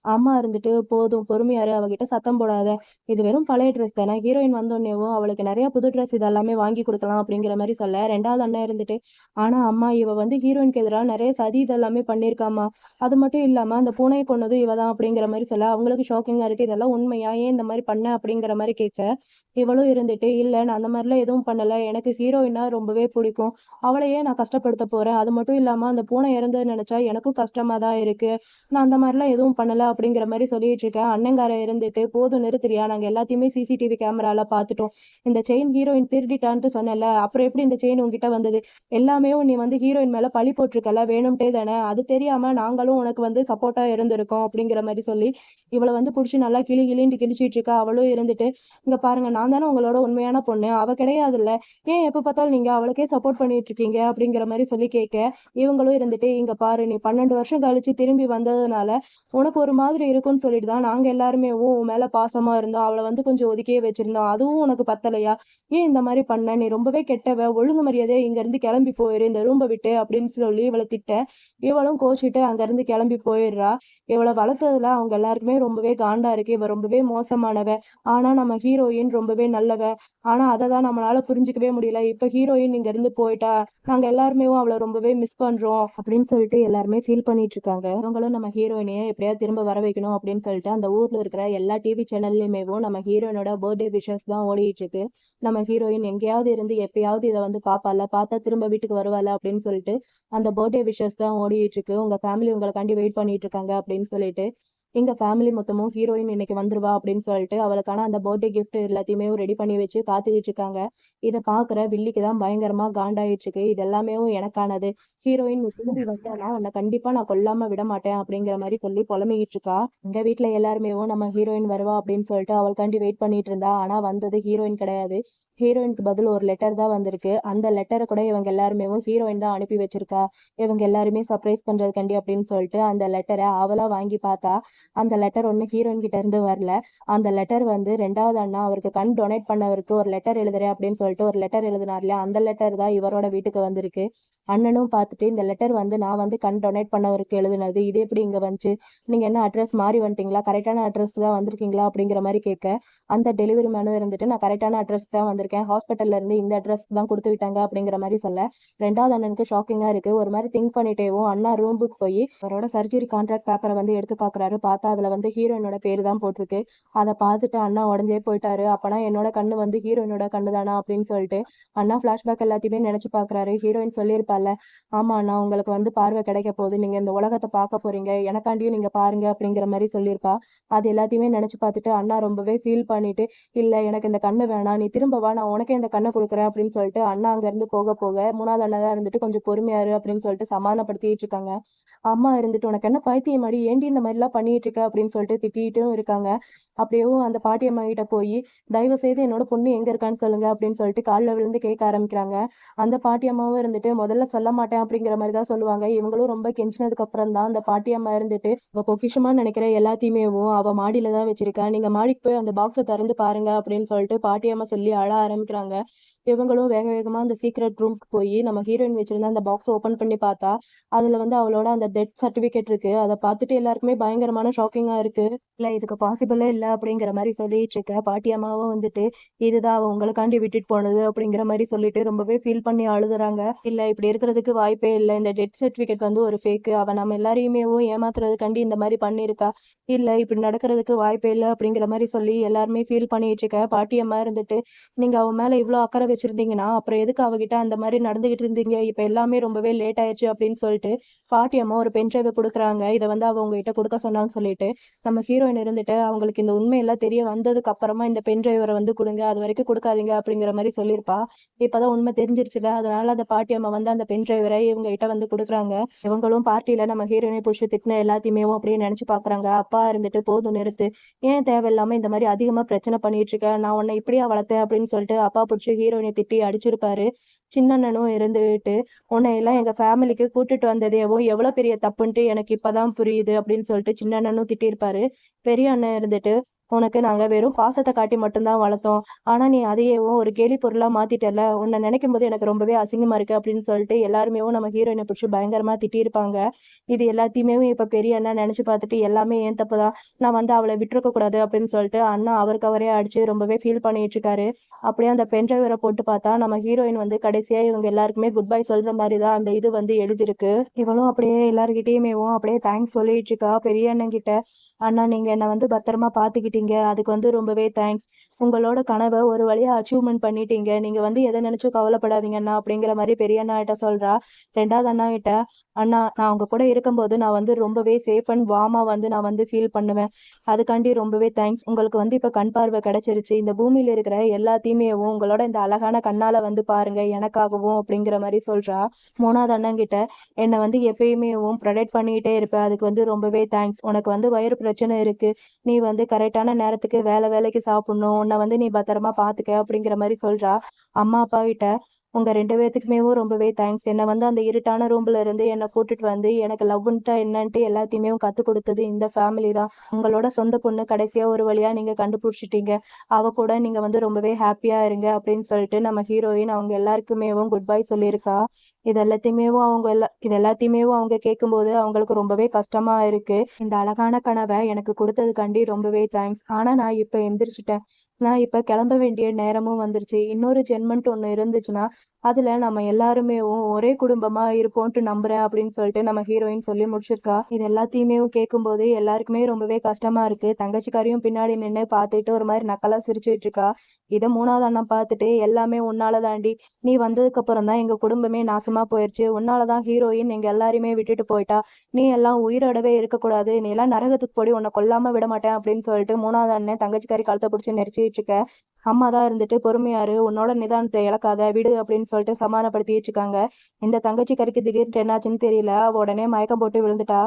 அம்மா இருந்துட்டு போதும் பொறுமையாரு, அவகிட்ட சத்தம் போடாத, இது வெறும் பழைய ட்ரெஸ் தானே, ஹீரோயின் வந்தோடனேவும் அவளுக்கு நிறைய புது ட்ரெஸ் இதெல்லாமே வாங்கி கொடுக்கலாம் அப்படிங்கிற மாதிரி சொல்ல, ரெண்டாவது அண்ணன் இருந்துட்டு ஆனா அம்மா இவ வந்து ஹீரோயினுக்கு எதிராக நிறைய சதி இதெல்லாமே பண்ணியிருக்காமா, அது மட்டும் இல்லாம அந்த பூனையை கொன்னதும் இவ தான் அப்படிங்கிற மாதிரி சொல்ல, அவங்களுக்கு ஷாக்கிங்கா இருக்கு, இதெல்லாம் உண்மையா, ஏன் இந்த மாதிரி பண்ண அப்படிங்கிற மாதிரி கேட்க, இவளும் இருந்துட்டு இல்ல நான் அந்த மாதிரிலாம் எதுவும் பண்ணல, எனக்கு ஹீரோயினா ரொம்பவே பிடிக்கும், அவளையே நான் கஷ்டப்படுத்த போறேன், அது மட்டும் இல்லாம அந்த பூனை இறந்தது நினைச்சா எனக்கும் கஷ்டமா தான் இருக்கு, நான் அந்த மாதிரிலாம் எதுவும் பண்ணல அப்படிங்கிற மாதிரி சொல்லிட்டு இருக்கேன். அண்ணங்கார இருந்துட்டு போதும் நிறுத்துறியா, நாங்க எல்லாத்தையுமே சிசிடிவி கேமரால பார்த்துட்டோம், இந்த செயின் ஹீரோயின் திருடிட்டான்ட்டு சொன்னல, அப்புறம் எப்படி இந்த செயின் உங்ககிட்ட வந்தது, எல்லாமே நீ வந்து ஹீரோயின் மேல பழி போட்டிருக்கல வேணும்ட்டே தானே, அது தெரியாம நாங்களும் உனக்கு வந்து சப்போர்ட்டா இருந்திருக்கோம் அப்படிங்கிற மாதிரி சொல்லி இவளை வந்து புடிச்சு நல்லா கிளி கிளின்ட்டு கிழிச்சிட்டு இருக்கா. அவளும் இருந்துட்டு இங்க பாருங்க, நான் தானே உங்களோட உண்மையான பொண்ணு, அவ கிடையாதுல்ல, ஏன் எப்ப பார்த்தாலும் நீங்க அவளுக்கே சப்போர்ட் பண்ணிட்டு இருக்கீங்க அப்படிங்கிற மாதிரி சொல்லி கேட்க, இவங்களும் இருந்துட்டு இங்க பாரு, நீ 12 வருஷம் கழிச்சு திரும்பி வந்ததுனால உனக்கு ஒரு மாதிரி இருக்குன்னு சொல்லிட்டு தான் நாங்க எல்லாருமே உன் மேல பாசமா இருந்தோம், அவளை வந்து கொஞ்சம் ஒதுக்கியே வச்சிருந்தோம், அதுவும் உனக்கு பத்தலையா, ஏன் இந்த மாதிரி பண்ண, நீ ரொம்பவே கெட்டவ, ஒழுங்கு மரியாதையா இங்க இருந்து கிளம்பி போயிரு இந்த ரூம்ப விட்டு அப்படின்னு சொல்லி இவளை திட்ட, இவளும் கோச்சிட்டு அங்க இருந்து கிளம்பி போயிடுறா. இவளை வளர்த்ததுல அவங்க எல்லாருக்குமே ரொம்பவே காண்டா இருக்கு, இவ ரொம்பவே மோசமானவ, ஆனா நம்ம ஹீரோயின் ரொம்பவே நல்லவ, ஆனா அதை தான் நம்மளால புரிஞ்சுக்கவே முடியல, இப்ப ஹீரோயின் இங்க இருந்து போயிட்டா, நாங்க எல்லாருமே அவளை ரொம்பவே மிஸ் பண்றோம் அப்படின்னு சொல்லிட்டு எல்லாருமே ஃபீல் பண்ணிட்டு இருக்காங்க. அவங்களும் நம்ம ஹீரோயினையே எப்படியாவது திரும்ப வர வைக்கணும் அப்படின்னு சொல்லிட்டு அந்த ஊர்ல இருக்கிற எல்லா டிவி சேனல்லையுமேவும் நம்ம ஹீரோயினோட பர்த்டே விஷஸ் தான் ஓடிட்டு இருக்கு. நம்ம ஹீரோயின் எங்கேயாவது இருந்து எப்பயாவது இதை வந்து பாப்பால, பார்த்தா திரும்ப வீட்டுக்கு வருவாள் அப்படின்னு சொல்லிட்டு அந்த பர்த்டே விஷஸ் தான் ஓடிட்டு இருக்கு. உங்க ஃபேமிலி உங்களுக்காண்டி வெயிட் பண்ணிட்டு இருக்காங்க அப்படின்னு சொல்லிட்டு எங்க ஃபேமிலி மொத்தமும் ஹீரோயின் இன்னைக்கு வந்துருவா அப்படின்னு சொல்லிட்டு அவளுக்கான அந்த பர்த்டே கிஃப்ட் எல்லாத்தையுமே ரெடி பண்ணி வச்சு காத்துக்கிட்டு இருக்காங்க. இதை பாக்குற வில்லிக்கு தான் பயங்கரமா காண்டாயிட்டு இருக்கு, இது எல்லாமே எனக்கானது, ஹீரோயின் நீ திரும்பி வந்தானா உன்னை கண்டிப்பா நான் கொல்லாம விட மாட்டேன் அப்படிங்கிற மாதிரி சொல்லி புலம்பிக்கிட்டு இருக்கா. எங்க வீட்டுல எல்லாருமே நம்ம ஹீரோயின் வருவா அப்படின்னு சொல்லிட்டு அவளுக்காண்டி வெயிட் பண்ணிட்டு இருந்தா, ஆனா வந்தது ஹீரோயின் கிடையாது, ஹீரோயினுக்கு பதில் ஒரு லெட்டர் தான் வந்திருக்கு. அந்த லெட்டரை கூட இவங்க எல்லாருமே ஹீரோயின் தான் அனுப்பி வச்சிருக்கா, இவங்க எல்லாருமே சர்ப்ரைஸ் பண்றதுக்காண்டி அப்படின்னு சொல்லிட்டு அந்த லெட்டரை அவளா வாங்கி பார்த்தா, அந்த லெட்டர் ஒண்ணு ஹீரோயின் கிட்ட இருந்து வரல, அந்த லெட்டர் வந்து ரெண்டாவது அண்ணா அவருக்கு கண் டொனேட் பண்ணவருக்கு ஒரு லெட்டர் எழுதுறேன் அப்படின்னு சொல்லிட்டு ஒரு லெட்டர் எழுதினார் இல்லையா, அந்த லெட்டர் தான் இவரோட வீட்டுக்கு வந்திருக்கு. அண்ணனும் பார்த்துட்டு இந்த லெட்டர் வந்து நான் வந்து கண் டொனேட் பண்ணவருக்கு எழுதுனது, இது எப்படி இங்க வந்துச்சு, நீங்க என்ன அட்ரஸ் மாறி வந்துட்டீங்களா, கரெக்டான அட்ரஸ் தான் வந்திருக்கீங்களா அப்படிங்கிற மாதிரி கேட்க, அந்த டெலிவரி மேனும் இருந்துட்டு நான் கரெக்டான அட்ரஸ் தான் வந்திருக்கேன், ஹாஸ்பிட்டல்ல இருந்து இந்த அட்ரஸ் தான் கொடுத்து விட்டாங்க அப்படிங்கிற மாதிரி சொல்ல, ரெண்டாவது அண்ணனுக்கு ஷாக்கிங்கா இருக்கு. ஒரு மாதிரி திங்க் பண்ணிட்டேவும் அண்ணா ரூமுக்கு போய் அவரோட சர்ஜரி கான்ட்ராக்ட் பேப்பரை வந்து எடுத்து பாக்குறாரு. பார்த்தா அதுல வந்து ஹீரோயினோட பேரு தான் போட்டிருக்கு. அதை பார்த்துட்டு அண்ணா உடஞ்சே போயிட்டாரு. அப்பனா என்னோட கண்ணு வந்து ஹீரோயினோட கண்ணு தானா அப்படின்னு சொல்லிட்டு அண்ணா பிளாஷ்பேக் எல்லாத்தையுமே நினைச்சு பாக்குறாரு. ஹீரோயின் சொல்லியிருப்பால, ஆமா அண்ணா உங்களுக்கு வந்து பார்வை கிடைக்க போகுது, நீங்க இந்த உலகத்தை பார்க்க போறீங்க, எனக்காண்டியும் நீங்க பாருங்க அப்படிங்கிற மாதிரி சொல்லியிருப்பா. அது எல்லாத்தையுமே நினைச்சு பார்த்துட்டு அண்ணா ரொம்பவே ஃபீல் பண்ணிட்டு, இல்ல எனக்கு இந்த கண்ணு வேணாம், நீ திரும்ப வா, நான் உனக்கே இந்த கண்ணை கொடுக்குறேன் அப்படின்னு சொல்லிட்டு அண்ணா அங்க இருந்து போக போக மூணாவது அண்ணா தான் இருந்துட்டு கொஞ்சம் பொறுமையாரு அப்படின்னு சொல்லிட்டு சமாதானப்படுத்திட்டு இருக்காங்க. அம்மா இருந்துட்டு உனக்கு என்ன பைத்தியம் அடி, ஏண்டி இந்த மாதிரி எல்லாம் பண்ணிட்டு இருக்க அப்படின்னு சொல்லிட்டு திட்டிட்டும் இருக்காங்க. அப்படியேவும் அந்த பாட்டியம்மா கிட்ட போய் தயவு செய்து என்னோட பொண்ணு எங்க இருக்கான்னு சொல்லுங்க அப்படின்னு சொல்லிட்டு காலில் விழுந்து கேட்க ஆரம்பிக்கிறாங்க. அந்த பாட்டியம்மாவும் இருந்துட்டு முதல்ல சொல்ல மாட்டேன் அப்படிங்கிற மாதிரி தான் சொல்லுவாங்க. இவங்களும் ரொம்ப கெஞ்சினதுக்கு அப்புறம் தான் அந்த பாட்டியம்மா இருந்துட்டு அவ பொக்கிஷமா நினைக்கிற எல்லாத்தையுமே அவ மாடியில தான் வச்சிருக்கா, நீங்க மாடிக்கு போய் அந்த பாக்ஸை திறந்து பாருங்க அப்படின்னு சொல்லிட்டு பாட்டியம்மா சொல்லி அழ ஆரம்பிக்கிறாங்க. இவங்களும் வேக வேகமா அந்த சீக்ரெட் ரூம்க்கு போய் நம்ம ஹீரோயின் வச்சிருந்த அந்த பாக்ஸ் ஓபன் பண்ணி பார்த்தா அதுல வந்து அவளோட அந்த டெத் சர்டிபிகேட் இருக்கு. அதை பார்த்துட்டு எல்லாருக்குமே பயங்கரமான ஷாக்கிங்கா இருக்கு. இல்ல இதுக்கு பாசிபிளே இல்ல அப்படிங்கிற மாதிரி சொல்லிட்டு இருக்க பாட்டியம்மாவும் வந்துட்டு இதுதான் அவ உங்களுக்காண்டி விட்டுட்டு போனது அப்படிங்கிற மாதிரி சொல்லிட்டு ரொம்பவே ஃபீல் பண்ணி அழுதுறாங்க. இல்ல இப்படி இருக்கிறதுக்கு வாய்ப்பே இல்லை, இந்த டெத் சர்டிபிகேட் வந்து ஒரு ஃபேக்கு, அவ நம்ம எல்லாரையுமே ஏமாத்துறதுக்காண்டி இந்த மாதிரி பண்ணியிருக்கா, இல்ல இப்படி நடக்கிறதுக்கு வாய்ப்பே இல்லை அப்படிங்கிற மாதிரி சொல்லி எல்லாருமே ஃபீல் பண்ணிட்டு இருக்க பாட்டியம்மா இருந்துட்டு நீங்க அவ மேல இவ்வளவு அக்கறை வச்சிருந்தீங்கன்னா அப்புறம் எதுக்கு அவகிட்ட அந்த மாதிரி நடந்துகிட்டு இருந்தீங்க, இப்ப எல்லாமே ரொம்பவே லேட் ஆயிடுச்சு அப்படின்னு சொல்லிட்டு பாட்டியம்மா ஒரு பென் டிரைவை கொடுக்குறாங்க. இதை வந்து அவங்க உங்ககிட்ட கொடுக்க சொன்னான்னு சொல்லிட்டு நம்ம ஹீரோயின் இருந்துட்டு அவங்களுக்கு இந்த உண்மையெல்லாம் தெரிய வந்ததுக்கு அப்புறமா இந்த பென் டிரைவரை வந்து கொடுங்க, அது வரைக்கும் கொடுக்காதீங்க அப்படிங்கிற மாதிரி சொல்லியிருப்பா. இப்பதான் உண்மை தெரிஞ்சிருச்சுல, அதனால அந்த பாட்டியம்மா வந்து அந்த பென் டிரைவரை இவங்க கிட்ட வந்து கொடுக்குறாங்க. இவங்களும் பார்ட்டியில நம்ம ஹீரோயினை புடிச்சு திட்டின எல்லாத்தையுமே அப்படியே நினைச்சு பாக்குறாங்க. அப்பா இருந்துட்டு போதும் நிறுத்து, ஏன் தேவையில்லாம இந்த மாதிரி அதிகமா பிரச்சனை பண்ணிட்டு இருக்க, நான் உன்னை இப்படியா வளர்த்தேன் அப்படின்னு சொல்லிட்டு அப்பா பிடிச்சி ஹீரோயினை திட்டி அடிச்சிருப்பாரு. சின்னண்ணனும் இருந்துட்டு உன்னை எல்லாம் எங்க ஃபேமிலிக்கு கூட்டிட்டு வந்ததேவோ எவ்வளவு பெரிய தப்புன்ட்டு எனக்கு இப்பதான் புரியுது அப்படின்னு சொல்லிட்டு சின்னண்ணனும் திட்டிருப்பாரு. பெரிய அண்ணன் இருந்துட்டு உனக்கு நாங்க வெறும் பாசத்தை காட்டி மட்டும்தான் வளர்த்தோம். ஆனா நீ அதையேவும் ஒரு கேலி பொருளா மாத்திட்டல. உன்னை நினைக்கும் போது எனக்கு ரொம்பவே அசிங்கமா இருக்கு அப்படின்னு சொல்லிட்டு எல்லாருமே நம்ம ஹீரோயினை பிடிச்சி பயங்கரமா திட்டியிருப்பாங்க. இது எல்லாத்தையுமே இப்ப பெரிய அண்ணா நினைச்சு பார்த்துட்டு எல்லாமே ஏன் தப்புதான், நான் வந்து அவளை விட்டுருக்க கூடாது அப்படின்னு சொல்லிட்டு அண்ணா அவருக்கு அவரே அடிச்சு ரொம்பவே ஃபீல் பண்ணிட்டு இருக்காரு. அப்படியே அந்த பென் டிரைவரை போட்டு பார்த்தா நம்ம ஹீரோயின் வந்து கடைசியா இவங்க எல்லாருக்குமே குட் பை சொல்ற மாதிரி தான் அந்த இது வந்து எழுதிருக்கு. இவளும் அப்படியே எல்லார்கிட்டயுமேவும் அப்படியே தேங்க்ஸ் சொல்லிட்டு இருக்கா பெரிய அண்ணன் கிட்ட. அண்ணா நீங்க என்ன வந்து பத்திரமா பாத்துக்கிட்டீங்க, அதுக்கு வந்து ரொம்பவே தேங்க்ஸ். உங்களோட கனவை ஒரு வழியா அச்சீவ்மெண்ட் பண்ணிட்டீங்க. நீங்க வந்து எதை நினைச்சும் கவலைப்படாதீங்க அண்ணா அப்படிங்கிற மாதிரி பெரிய அண்ணா கிட்ட சொல்றா. ரெண்டாவது அண்ணா கிட்ட, அண்ணா நான் உங்க கூட இருக்கும்போது நான் வந்து ரொம்பவே சேஃப் அண்ட் வார்மா வந்து நான் வந்து ஃபீல் பண்ணுவேன். அதுக்காண்டி ரொம்பவே தேங்க்ஸ். உங்களுக்கு வந்து இப்ப கண் பார்வை கிடைச்சிருச்சு. இந்த பூமியில இருக்கிற எல்லாத்தையுமே உங்களோட இந்த அழகான கண்ணால வந்து பாருங்க எனக்காகவும் அப்படிங்கிற மாதிரி சொல்றா. மூணாவது அண்ணன் கிட்ட, என்னை வந்து எப்பயுமே ப்ரொடெக்ட் பண்ணிக்கிட்டே இருப்பேன். அதுக்கு வந்து ரொம்பவே தேங்க்ஸ். உனக்கு வந்து வயிறு பிரச்சனை இருக்கு. நீ வந்து கரெக்டான நேரத்துக்கு வேலைக்கு சாப்பிடணும். உன்னை வந்து நீ பத்திரமா பாத்துக்க அப்படிங்கிற மாதிரி சொல்றா. அம்மா அப்பா கிட்ட, உங்க 2 பேத்துக்குமே ரொம்பவே தேங்க்ஸ். என்னை வந்து அந்த இருட்டான ரூம்ல இருந்து என்னை கூட்டிட்டு வந்து எனக்கு லவ்ன்ட்டா என்னன்ட்டு எல்லாத்தையுமே கத்து கொடுத்தது இந்த ஃபேமிலி தான். உங்களோட சொந்த பொண்ணு கடைசியா ஒரு வழியா நீங்க கண்டுபிடிச்சிட்டீங்க. அவ கூட நீங்க வந்து ரொம்பவே ஹாப்பியா இருங்க அப்படின்னு சொல்லிட்டு நம்ம ஹீரோயின் அவங்க எல்லாருக்குமே குட் பை சொல்லியிருக்கா. இது எல்லாத்தையுமே அவங்க கேட்கும்போது அவங்களுக்கு ரொம்பவே கஷ்டமா இருக்கு. இந்த அழகான கனவை எனக்கு கொடுத்ததுக்காண்டி ரொம்பவே தேங்க்ஸ். ஆனா நான் இப்ப எந்திரிச்சிட்டேன். நான் இப்ப கிளம்ப வேண்டிய நேரமும் வந்துருச்சு. இன்னொரு ஜென்மன்ட்டு ஒண்ணு இருந்துச்சுன்னா அதுல நம்ம எல்லாருமே ஒரே குடும்பமா இருப்போம்ட்டு நம்புறேன் அப்படின்னு சொல்லிட்டு நம்ம ஹீரோயின் சொல்லி முடிச்சிருக்கா. இது எல்லாத்தையுமே கேட்கும்போது எல்லாருக்குமே ரொம்பவே கஷ்டமா இருக்கு. தங்கச்சிக்காரியும் பின்னாடி நின்று பார்த்துட்டு ஒரு மாதிரி நக்கலா சிரிச்சுட்டு இருக்கா. இதை மூணாவது அண்ணன் பார்த்துட்டு, எல்லாமே உன்னால தாண்டி, நீ வந்ததுக்கு அப்புறம் தான் எங்க குடும்பமே நாசமா போயிருச்சு. உன்னாலதான் ஹீரோயின் எங்க எல்லாரையுமே விட்டுட்டு போயிட்டா. நீ எல்லாம் உயிரோடவே இருக்கக்கூடாது. நீ எல்லாம் நரகத்துக்கு போடி, உன்னை கொல்லாம விட மாட்டேன் அப்படின்னு சொல்லிட்டு மூணாவது அண்ணன் தங்கச்சிக்காரி கழுத்தை பிடிச்சி நெரிச்சிட்டு இருக்க. அம்மா தான் இருந்துட்டு பொறுமையாரு, உன்னோட நிதானத்தை இழக்காத விடு அப்படின்னு சொல்லிட்டு சமாதானப்படுத்திட்டு இருக்காங்க. இந்த தங்கச்சிக்காரிக்கு திடீர்னு என்னாச்சுன்னு தெரியல. அவ உடனே மயக்கம் போட்டு விழுந்துட்டா.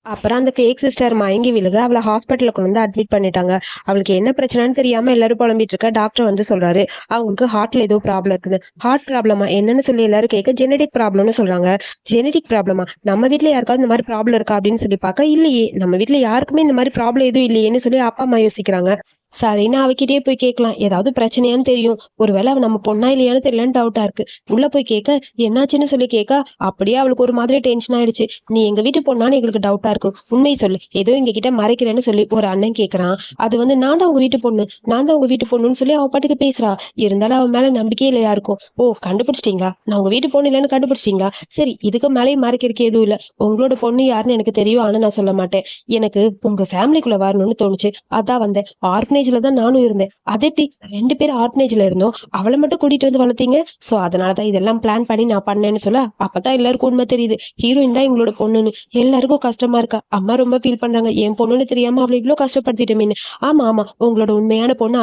அப்புறம் அந்த ஃபேக் சிஸ்டர் மயங்கி விழுக அவளை ஹாஸ்பிட்டலில் கொண்டு வந்து அட்மிட் பண்ணிட்டாங்க. அவளுக்கு என்ன பிரச்சனைன்னு தெரியாம எல்லாரும் புலம்பிட்டு இருக்க. டாக்டர் வந்து சொல்றாரு அவங்களுக்கு ஹார்ட்ல ஏதோ ப்ராப்ளம் இருக்குன்னு. ஹார்ட் ப்ராப்ளமா என்னன்னு சொல்லி எல்லாரும் கேட்க ஜெனடிக் ப்ராப்ளம்னு சொல்றாங்க. ஜெனடிக் ப்ராப்ளமா, நம்ம வீட்ல யாருக்காவது இந்த மாதிரி ப்ராப்ளம் இருக்கா அப்படின்னு சொல்லி பார்க்க, இல்லையே நம்ம வீட்ல யாருக்குமே இந்த மாதிரி ப்ராப்ளம் எதுவும் இல்லையேன்னு சொல்லி அப்பா அம்மா யோசிக்கிறாங்க. சரின்னு அவகிட்டயே போய் கேட்கலாம், ஏதாவது பிரச்சனையான்னு தெரியும். ஒருவேளை அவ நம்ம பொண்ணா இல்லையான்னு தெரியலன்னு டவுட்டா இருக்கு. உள்ள போய் கேட்க என்னாச்சுன்னு சொல்லி கேட்க அப்படியே அவளுக்கு ஒரு மாதிரி டென்ஷன் ஆயிடுச்சு. நீ எங்க வீட்டு பொண்ணான்னு எங்களுக்கு டவுட்டா இருக்கும், உண்மையை சொல்லு, ஏதோ எங்க கிட்ட மறைக்கிறேன்னு சொல்லி ஒரு அண்ணன் கேட்கறான். அது வந்து நான் தான் உங்க வீட்டு பொண்ணு, நான் தான் உங்க வீட்டு பொண்ணுன்னு சொல்லி அவ பாட்டுக்கு பேசுறா. இருந்தாலும் அவன் மேல நம்பிக்கையே இல்லையா இருக்கும். ஓ கண்டுபிடிச்சிட்டீங்களா, நான் உங்க வீட்டு பொண்ணு இல்லைன்னு கண்டுபிடிச்சிட்டீங்களா, சரி இதுக்கு மேலேயும் மறைக்கிறதுக்கு எதுவும் இல்லை. உங்களோட பொண்ணு யாருன்னு எனக்கு தெரியும், ஆனா நான் சொல்ல மாட்டேன். எனக்கு உங்க ஃபேமிலிக்குள்ள வரணும்னு தோணுச்சு, அதான் வந்தேன். ஆர்ஃபனேஜ்ல தான் நானும் இருந்தேன். அது எப்படி 2 பேர் ஆர்ஃபனேஜ்ல இருந்தோம், அவளை மட்டும் கூட்டிட்டு வந்து வளர்த்தீங்க? சோ அதனாலதான் இதெல்லாம் பிளான் பண்ணி நான் பண்ணேன்னு சொல்ல, அப்பதான் எல்லாருக்கும் உண்மை தெரியுது, ஹீரோயின் தான் இவங்களோட பொண்ணுன்னு. எல்லாருக்கும் கஷ்டமா இருக்கா. அம்மா ரொம்ப ஃபீல் பண்றாங்க, என் பொண்ணுன்னு தெரியாம அவளை இவ்வளவு கஷ்டப்படுத்திட்டோமேன்னு. ஆமா ஆமா உங்களோட உண்மையான பொண்ணு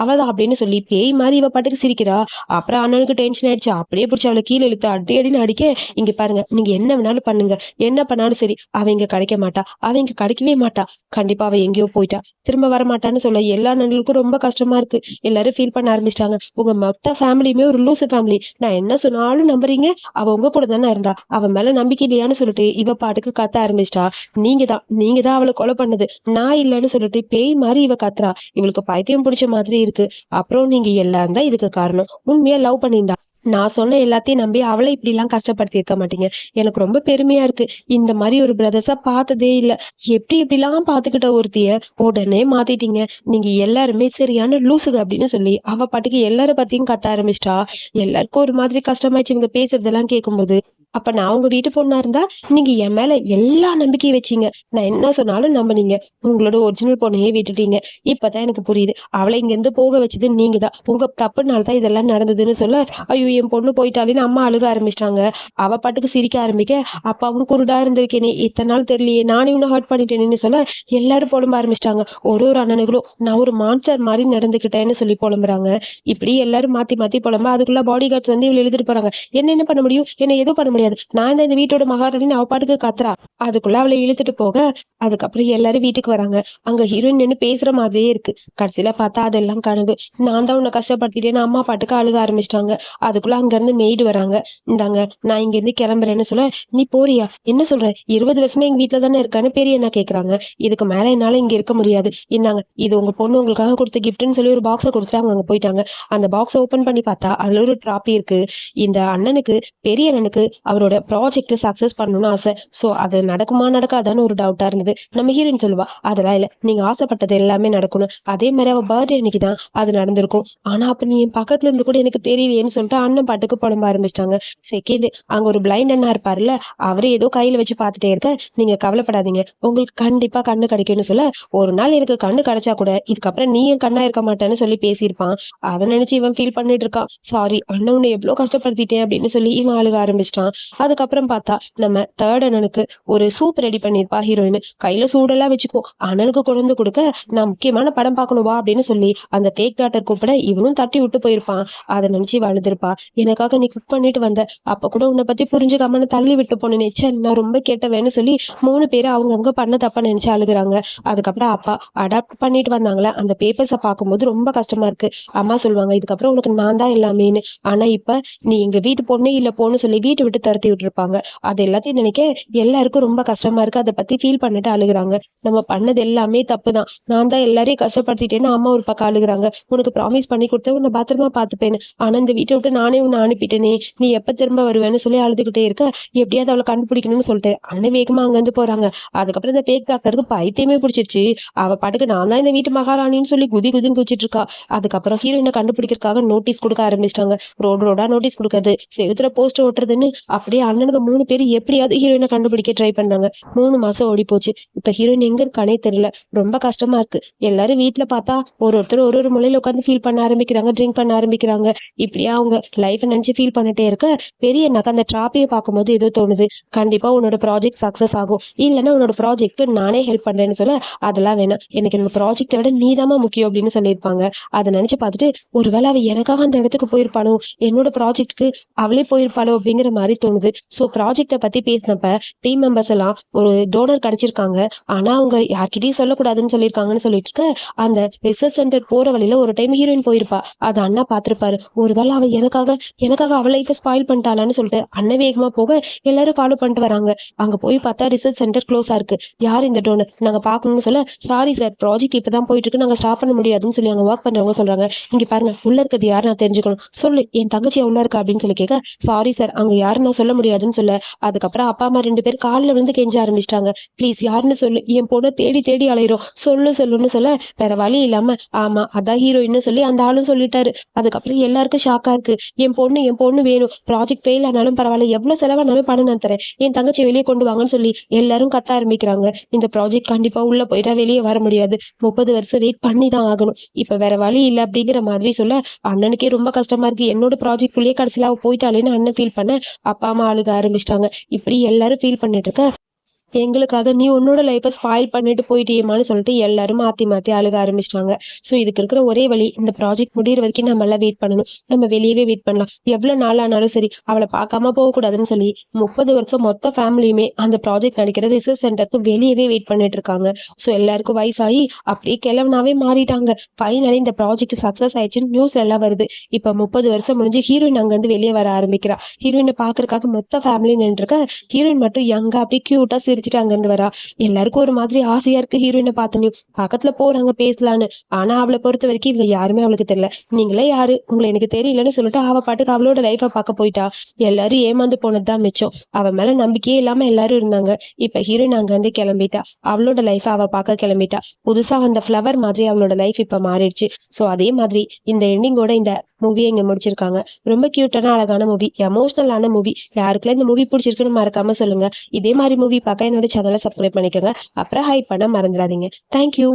அவதான் அப்படின்னு சொல்லி பேய் மாதிரி இவ பாட்டுக்கு சிரிக்கிறா. அப்புறம் அண்ணனுக்கு டென்ஷன் ஆயிடுச்சு. அப்படியே பிடிச்சி அவளை கீழே இழுத்து அடி அடின்னு அடிக்க, இங்க பாருங்க நீங்க என்ன வேணாலும் பண்ணுங்க, என்ன பண்ணாலும் சரி, அவ இங்க கிடைக்க மாட்டா, அவ இங்க கிடைக்கவே மாட்டா, கண்டிப்பா அவ எங்கேயோ போயிட்டா, திரும்ப வர மாட்டான்னு சொல்ல எல்லா நண்பர்களுக்கும் ரொம்ப கஷ்டமா இருக்கு. எல்லாரும் ஃபீல் பண்ண ஆரம்பிச்சிட்டாங்க. உங்க மொத்த ஃபேமிலியுமே ஒரு லூசு ஃபேமிலி, நான் என்ன சொன்னாலும் நம்புறீங்க, அவ உங்க கூட தானே இருந்தா, அவ மேல நம்பிக்கை இல்லையான்னு சொல்லிட்டு இவ பாட்டுக்கு கத்த ஆரம்பிச்சிட்டா. நீங்க தான் அவளை கொலை பண்ணது, நான் இல்லைன்னு சொல்லிட்டு பேய் மாதிரி இவ கத்துறா. இவளுக்கு பைத்தியம் பிடிச்ச மாதிரி இருக்கு. அப்புறம் நீங்க எல்லாம் தான் இதுக்கு காரணம். உண்மையா லவ் பண்ணியிருந்தா நான் சொன்ன எல்லாத்தையும் நம்பி அவளை இப்படி எல்லாம் கஷ்டப்படுத்தி இருக்க மாட்டீங்க. எனக்கு ரொம்ப பெருமையா இருக்கு. இந்த மாதிரி ஒரு பிரதர்ஸா பார்த்ததே இல்ல. இப்படிலாம் பாத்துக்கிட்ட ஒருத்திய உடனே மாத்திட்டீங்க. நீங்க எல்லாருமே சரியான லூசுக அப்படின்னு சொல்லி அவ பாட்டுக்கு எல்லாரும் பத்தியும் கத்த ஆரம்பிச்சிட்டா. எல்லாருக்கும் ஒரு மாதிரி கஷ்டமாயிடுச்சு இவங்க பேசுறதெல்லாம் கேட்கும்போது. அப்ப நான் உங்க வீட்டு பொண்ணா இருந்தா நீங்க என் மேல எல்லா நம்பிக்கையும் வச்சீங்க, நான் என்ன சொன்னாலும் நம்பினீங்க. உங்களோட ஒரிஜினல் பொண்ணையே விட்டுட்டீங்க. இப்பதான் எனக்கு புரியுது, அவளை இங்க இருந்து போக வச்சது நீங்க தான், உங்க தப்புனால்தான் இதெல்லாம் நடந்ததுன்னு சொல்ல, ஐயோ என் பொண்ணு போயிட்டாலேன்னு அம்மா அழுக ஆரம்பிச்சிட்டாங்க. அவ பாட்டுக்கு சிரிக்க ஆரம்பிக்க, அப்பாவும் குருடா இருந்திருக்கேனே, இத்தனை நாள் தெரியலையே, நானே இன்னும் ஹர்ட் பண்ணிட்டேன்னு சொல்ல எல்லாரும் புலம்ப ஆரம்பிச்சிட்டாங்க. ஒரு அண்ணனுங்களும் நான் ஒரு மான்ஸ்டர் மாதிரி நடந்துக்கிட்டேன்னு சொல்லி புலம்புறாங்க. இப்படி எல்லாரும் மாத்தி மாத்தி புலம்ப, அதுக்குள்ள பாடி கார்ட்ஸ் வந்து இவளை எழுதிட்டு போறாங்க. என்ன பண்ண முடியும், என்ன எதுவும் பண்ண முடியாது, நான் தான் இந்த வீட்டோட மகாராணின்னு அவ பாட்டுக்கு கத்துறா. அதுக்குள்ள அவளை இழுத்துட்டு போக, அதுக்கப்புறம் எல்லாரும் வீட்டுக்கு வராங்க. அங்க ஹீரோயின் நின்று பேசுற மாதிரியே இருக்கு. கடைசியில பார்த்தா அதெல்லாம் கனவு, நான் தான் உன்னை கஷ்டப்படுத்திட்டேன்னு அம்மா பாட்டுக்கு அழுக ஆரம்பிச்சிட்டாங்க. அது அதுக்குள்ள அங்க இருந்து மெய்டு வராங்க. இந்தாங்க நான் இங்க இருந்து கிளம்புறேன்னு சொல்ல, நீ போறியா? என்ன சொல்ற? 20 வருஷமா எங்க வீட்டுல தானே இருக்கான்னு பெரிய என்ன கேக்குறாங்க. இதுக்கு மேல என்னால இங்க இருக்க முடியாது. இந்தாங்க இது உங்க பொண்ணு உங்களுக்காக கொடுத்த கிஃப்ட்னு சொல்லி ஒரு பாக்ஸை கொடுத்துட்டு அவங்க அங்க போயிட்டாங்க. அந்த பாக்ஸ் ஓபன் பண்ணி பார்த்தா அதுல ஒரு டிராபி இருக்கு. இந்த அண்ணனுக்கு பெரிய அண்ணனுக்கு அவரோட ப்ராஜெக்ட் சக்சஸ் பண்ணணும்னு ஆசை. சோ அது நடக்குமா நடக்காதான்னு ஒரு டவுட்டா இருந்தது. நம்ம ஹீரோயின் சொல்லுவா, அதெல்லாம் இல்ல, நீங்க ஆசைப்பட்டது எல்லாமே நடக்கணும். அதே மாதிரி அவ பர்த்டே அன்னைக்கு தான் அது நடந்திருக்கும். ஆனா அப்ப நீ என் பக்கத்துல இருந்து கூட எனக்கு தெரியலையேன்னு சொல்லிட்டு அண்ணன் பாட்டுக்கு புலம்ப ஆரம்பிச்சிட்டாங்க. செகண்ட் அங்க ஒரு பிளைண்ட் அண்ணா இருப்பாருல்ல, அவரே ஏதோ கையில வச்சு பார்த்துட்டே இருக்க, நீங்க கவலைப்படாதீங்க உங்களுக்கு கண்டிப்பா கண்ணு கிடைக்கும்னு சொல்ல, ஒரு நாள் எனக்கு கண்ணு கிடைச்சா கூட இதுக்கப்புறம் நீ என் கண்ணா இருக்க மாட்டேன்னு சொல்லி பேசியிருப்பான். அதை நினைச்சு இவன் ஃபீல் பண்ணிட்டு இருக்கான். சாரி அண்ணன் உன்னை எவ்வளவு கஷ்டப்படுத்திட்டேன் அப்படின்னு சொல்லி இவன் அழுக ஆரம்பிச்சிட்டான். அதுக்கப்புறம் பார்த்தா நம்ம தேர்ட் அண்ணனுக்கு ஒரு சூப் ரெடி பண்ணிருப்பா ஹீரோயின். கையில சூடெல்லாம் வச்சுக்கோ, அண்ணனுக்கு கொண்டு வந்து கொடுக்க, நான் முக்கியமான படம் பார்க்கணும் வா அப்படின்னு சொல்லி அந்த ஃபேக் டாக்டர் கூப்பிட இவனும் தட்டி விட்டு போயிருப்பான். அதை நினைச்சு அழுதுருப்பா. எனக்காக நீ குக் பண்ணிட்டு வந்த, அப்ப கூட உன்னை பத்தி புரிஞ்சுக்காம நான் தள்ளி விட்டு போனேன், நான் ரொம்ப கேட்டவேன்னு சொல்லி 3 பேரும் அவங்கவுங்க பண்ண தப்பா நினைச்சு அழுகுறாங்க. அதுக்கப்புறம் அப்பா அடாப்ட் பண்ணிட்டு வந்தாங்களே அந்த பேப்பர்ஸை பார்க்கும்போது ரொம்ப கஷ்டமா இருக்கு. அம்மா சொல்லுவாங்க, இதுக்கப்புறம் உனக்கு நான் தான் எல்லாமேன்னு. ஆனா இப்ப நீ எங்க வீட்டு பொண்ணே இல்ல போன்னு சொல்லி வீட்டை விட்டு துரத்தி விட்டுருப்பாங்க. அது எல்லாத்தையும் நினைக்க எல்லாருக்கும் ரொம்ப கஷ்டமா இருக்கு. அதை பத்தி ஃபீல் பண்ணிட்டு அழுகுறாங்க. நம்ம பண்ணது எல்லாமே தப்பு தான், நான் தான் எல்லாரையும் கஷ்டப்படுத்திட்டேன்னு அம்மா ஒரு பக்கம் அழுகுறாங்க. உனக்கு ப்ராமிஸ் பண்ணி கொடுத்த உன்னை பத்திரமா பார்த்துப்பேன்னு, ஆனா இந்த வீட்டை விட்டு நானே உன்னை அனுப்பிட்டேனே, நீ எப்ப திரும்ப வருவேன்னு சொல்லி அழுதுகிட்டே இருக்க, எப்படியாவது அவளை கண்டுபிடிக்கணும்னு சொல்லிட்டு அண்ணன் வேகமா அங்க இருந்து போறாங்க. அதுக்கப்புறம் இந்த பேக் டாக்டருக்கு பைத்தியமே பிடிச்சிருச்சு. அவ பாட்டுக்கு நான் தான் இந்த வீட்டு மகாராணின்னு சொல்லி குதி குதின்னு குதிச்சிட்டு இருக்கா. அதுக்கப்புறம் ஹீரோயினை கண்டுபிடிக்கிறதுக்காக நோட்டீஸ் கொடுக்க ஆரம்பிச்சிட்டாங்க. ரோடு ரோடா நோட்டீஸ் கொடுக்கறது, செவுத்துல போஸ்டர் ஓட்டுறதுன்னு அப்படியே அண்ணனுக்கு 3 பேர் எப்படியாவது ஹீரோயினை கண்டுபிடிக்க ட்ரை பண்ணாங்க. 3 மாசம் ஓடி போச்சு. இப்ப ஹீரோயின் எங்க இருக்கானே தெரியல. ரொம்ப கஷ்டமா இருக்கு. எல்லாரும் வீட்டுல பார்த்தா ஒருத்தர் ஒரு ஒரு முறையில உட்காந்து ஃபீல் பண்ண ஆரம்பிக்கிறாங்க, ட்ரிங்க் பண்ண ஆரம்பிக்கிறாங்க. இப்படியா அவங்க லைஃப் நினைச்சு ஃபீல் பண்ணிட்டே இருக்க, பெரிய எனக்கு அந்த டிராபியை பார்க்கும்போது ஏதோ தோணுது, கண்டிப்பா உன்னோட ப்ராஜெக்ட் சக்சஸ் ஆகும், இல்லைன்னா உன்னோட ப்ராஜெக்ட் நானே ஹெல்ப் பண்றேன்னு சொல்ல, அதெல்லாம் வேணாம், எனக்கு என்னோட ப்ராஜெக்டை விட நீதாம்மா முக்கியம் அப்படின்னு சொல்லியிருப்பாங்க. அதை நினைச்சு பார்த்துட்டு ஒருவேளை அவ எனக்காக அந்த இடத்துக்கு போயிருப்பாளோ, என்னோட ப்ராஜெக்ட்க்கு அவளே போயிருப்பாளோ அப்படிங்கிற மாதிரி தோணுது. ஸோ ப்ராஜெக்டை பத்தி பேசினப்ப டீம் மெம்பர்ஸ் எல்லாம் ஒரு டோனர் கிடைச்சிருக்காங்க, ஆனா அவங்க யார்கிட்டயும் சொல்லக்கூடாதுன்னு சொல்லியிருக்காங்கன்னு சொல்லிட்டு இருக்க, அந்த ரிசர்ச் சென்டர் போற வழியில ஒரு டைம் ஹீரோயின் போயிருப்பா. அது அண்ணா பார்த்திருப்பாரு. ஒருவேளை அவ எனக்காக அவ லைஃபை ஸ்பாயில் பண்ணிட்டாளான்னு சொல்லிட்டு அண்ணன் வேகமா போக எல்லாரும் ஃபாலோ பண்ணிட்டு வராங்க. அங்க போய் பார்த்தா ரிசர்ச் சென்டர் க்ளோஸா இருக்கு. யார் இந்த டோனர், நாங்க பார்க்கணும்னு சொல்ல, சாரி சார் ப்ராஜெக்ட் இப்பதான் போயிட்டு இருக்கு, நாங்க ஸ்டாப் பண்ண முடியாதுன்னு சொல்லி அங்க ஒர்க் பண்றவங்க சொல்றாங்க. இங்க பாருங்க உள்ள இருக்கிறது யாரு நான் தெரிஞ்சுக்கணும், சொல்லு என் தங்கச்சி உள்ள இருக்கா அப்படின்னு சொல்லி கேட்க, சாரி சார் அங்க யாரு நான் சொல்ல முடியாதுன்னு சொல்ல, அதுக்கப்புறம் அப்பா அம்மா 2 பேர் காலில் விழுந்து கெஞ்ச ஆரம்பிச்சிட்டாங்க. ப்ளீஸ் யாருன்னு சொல்லு, என் பொண்ணை தேடி தேடி அலையிறோம், சொல்லுன்னு சொல்ல, வேற வழி இல்லாம ஆமா அதான் ஹீரோயின்னு சொல்லி அந்த ஆளும் சொல்லிட்டாரு. அதுக்கப்புறம் எல்லாருக்கும் ஷாக்கா இருக்கு. என் பொண்ணு வேணும், ப்ராஜெக்ட் ஃபெயில் ஆனாலும் பரவாயில்ல, எவ்வளவு செலவானாலும் பணம் நான் தரேன், என் தங்கச்சி வெளியே கொண்டு வாங்கன்னு சொல்லி எல்லாரும் கத்த ஆரம்பிக்கிறாங்க. இந்த ப்ராஜெக்ட் கண்டிப்பா உள்ள போயிட்டா வெளியே வர முடியாது, 30 வருஷம் வெயிட் பண்ணி தான் ஆகணும், இப்ப வேற வழி இல்லை அப்படிங்கிற மாதிரி சொல்ல, அண்ணனுக்கே ரொம்ப கஷ்டமா இருக்கு. என்னோட ப்ராஜெக்ட் குள்ளேயே கடைசியில அவ போயிட்டாலேன்னு அண்ணன் ஃபீல் பண்ண அப்பா அம்மா அழுக ஆரம்பிச்சிட்டாங்க. இப்படி எல்லாரும் ஃபீல் பண்ணிட்டு இருக்க, எங்களுக்காக நீ உன்னோட லைஃப்பை ஸ்பாயில் பண்ணிட்டு போயிட்டியேமான்னு சொல்லிட்டு எல்லாரும் மாத்தி மாத்தி அழுக ஆரம்பிச்சிட்டாங்க. ஸோ இதுக்கு இருக்கிற ஒரே வழி, இந்த ப்ராஜெக்ட் முடியிற வரைக்கும் நம்ம எல்லாம் வெயிட் பண்ணணும், நம்ம வெளியவே வெயிட் பண்ணலாம், எவ்வளவு நாள் ஆனாலும் சரி அவளை பார்க்காம போகக்கூடாதுன்னு சொல்லி 30 வருஷம் மொத்த ஃபேமிலியுமே அந்த ப்ராஜெக்ட் நடிக்கிற ரிசர்ச் சென்டருக்கு வெளியவே வெயிட் பண்ணிட்டு இருக்காங்க. ஸோ எல்லாருக்கும் வயசாகி அப்படியே கிழவனாவே மாறிட்டாங்க. ஃபைனலி இந்த ப்ராஜெக்ட் சக்சஸ் ஆயிடுச்சுன்னு நியூஸ்ல எல்லாம் வருது. இப்ப 30 வருஷம் முடிஞ்சு ஹீரோயின் அங்க இருந்து வெளியே வர ஆரம்பிக்கிறா. ஹீரோயினை பாக்குறதுக்காக மொத்த ஃபேமிலி நின்றுருக்க, ஹீரோயின் மட்டும் யங்கா அப்படியே கியூட்டா சிரிச்சுட்டு அங்க இருந்து வரா. எல்லாருக்கும் ஒரு மாதிரி ஆசையா இருக்கு ஹீரோயினை பார்த்தனையும், பக்கத்துல போறாங்க பேசலான்னு. ஆனா அவளை பொறுத்த வரைக்கும் இவங்க யாருமே அவளுக்கு தெரியல. நீங்களே யாரு, உங்களை எனக்கு தெரியலன்னு சொல்லிட்டு அவ பாட்டுக்கு அவளோட லைஃபை பார்க்க போயிட்டா. எல்லாரும் ஏமாந்து போனதுதான் மிச்சம். அவ மேல நம்பிக்கையே இல்லாம எல்லாரும் இருந்தாங்க. இப்ப ஹீரோயின் அங்க இருந்து கிளம்பிட்டா, அவளோட லைஃபை அவ பார்க்க கிளம்பிட்டா. புதுசா வந்த ஃப்ளவர் மாதிரி அவளோட லைஃப் இப்ப மாறிடுச்சு. ஸோ அதே மாதிரி இந்த எண்டிங்கோட இந்த மூவியை இங்க முடிச்சிருக்காங்க. ரொம்ப கியூட்டான அழகான மூவி, எமோஷனலான மூவி. யாருக்கெல்லாம் இந்த மூவி பிடிச்சிருக்குன்னு மறக்காம சொல்லுங்க. இதே மாதிரி மூவி பார்க்க என்னோட சேனலை சப்ஸ்கிரைப் பண்ணிக்கோங்க. அப்புறம் ஹைப் பண்ண மறந்துடாதீங்க. தேங்க்யூ.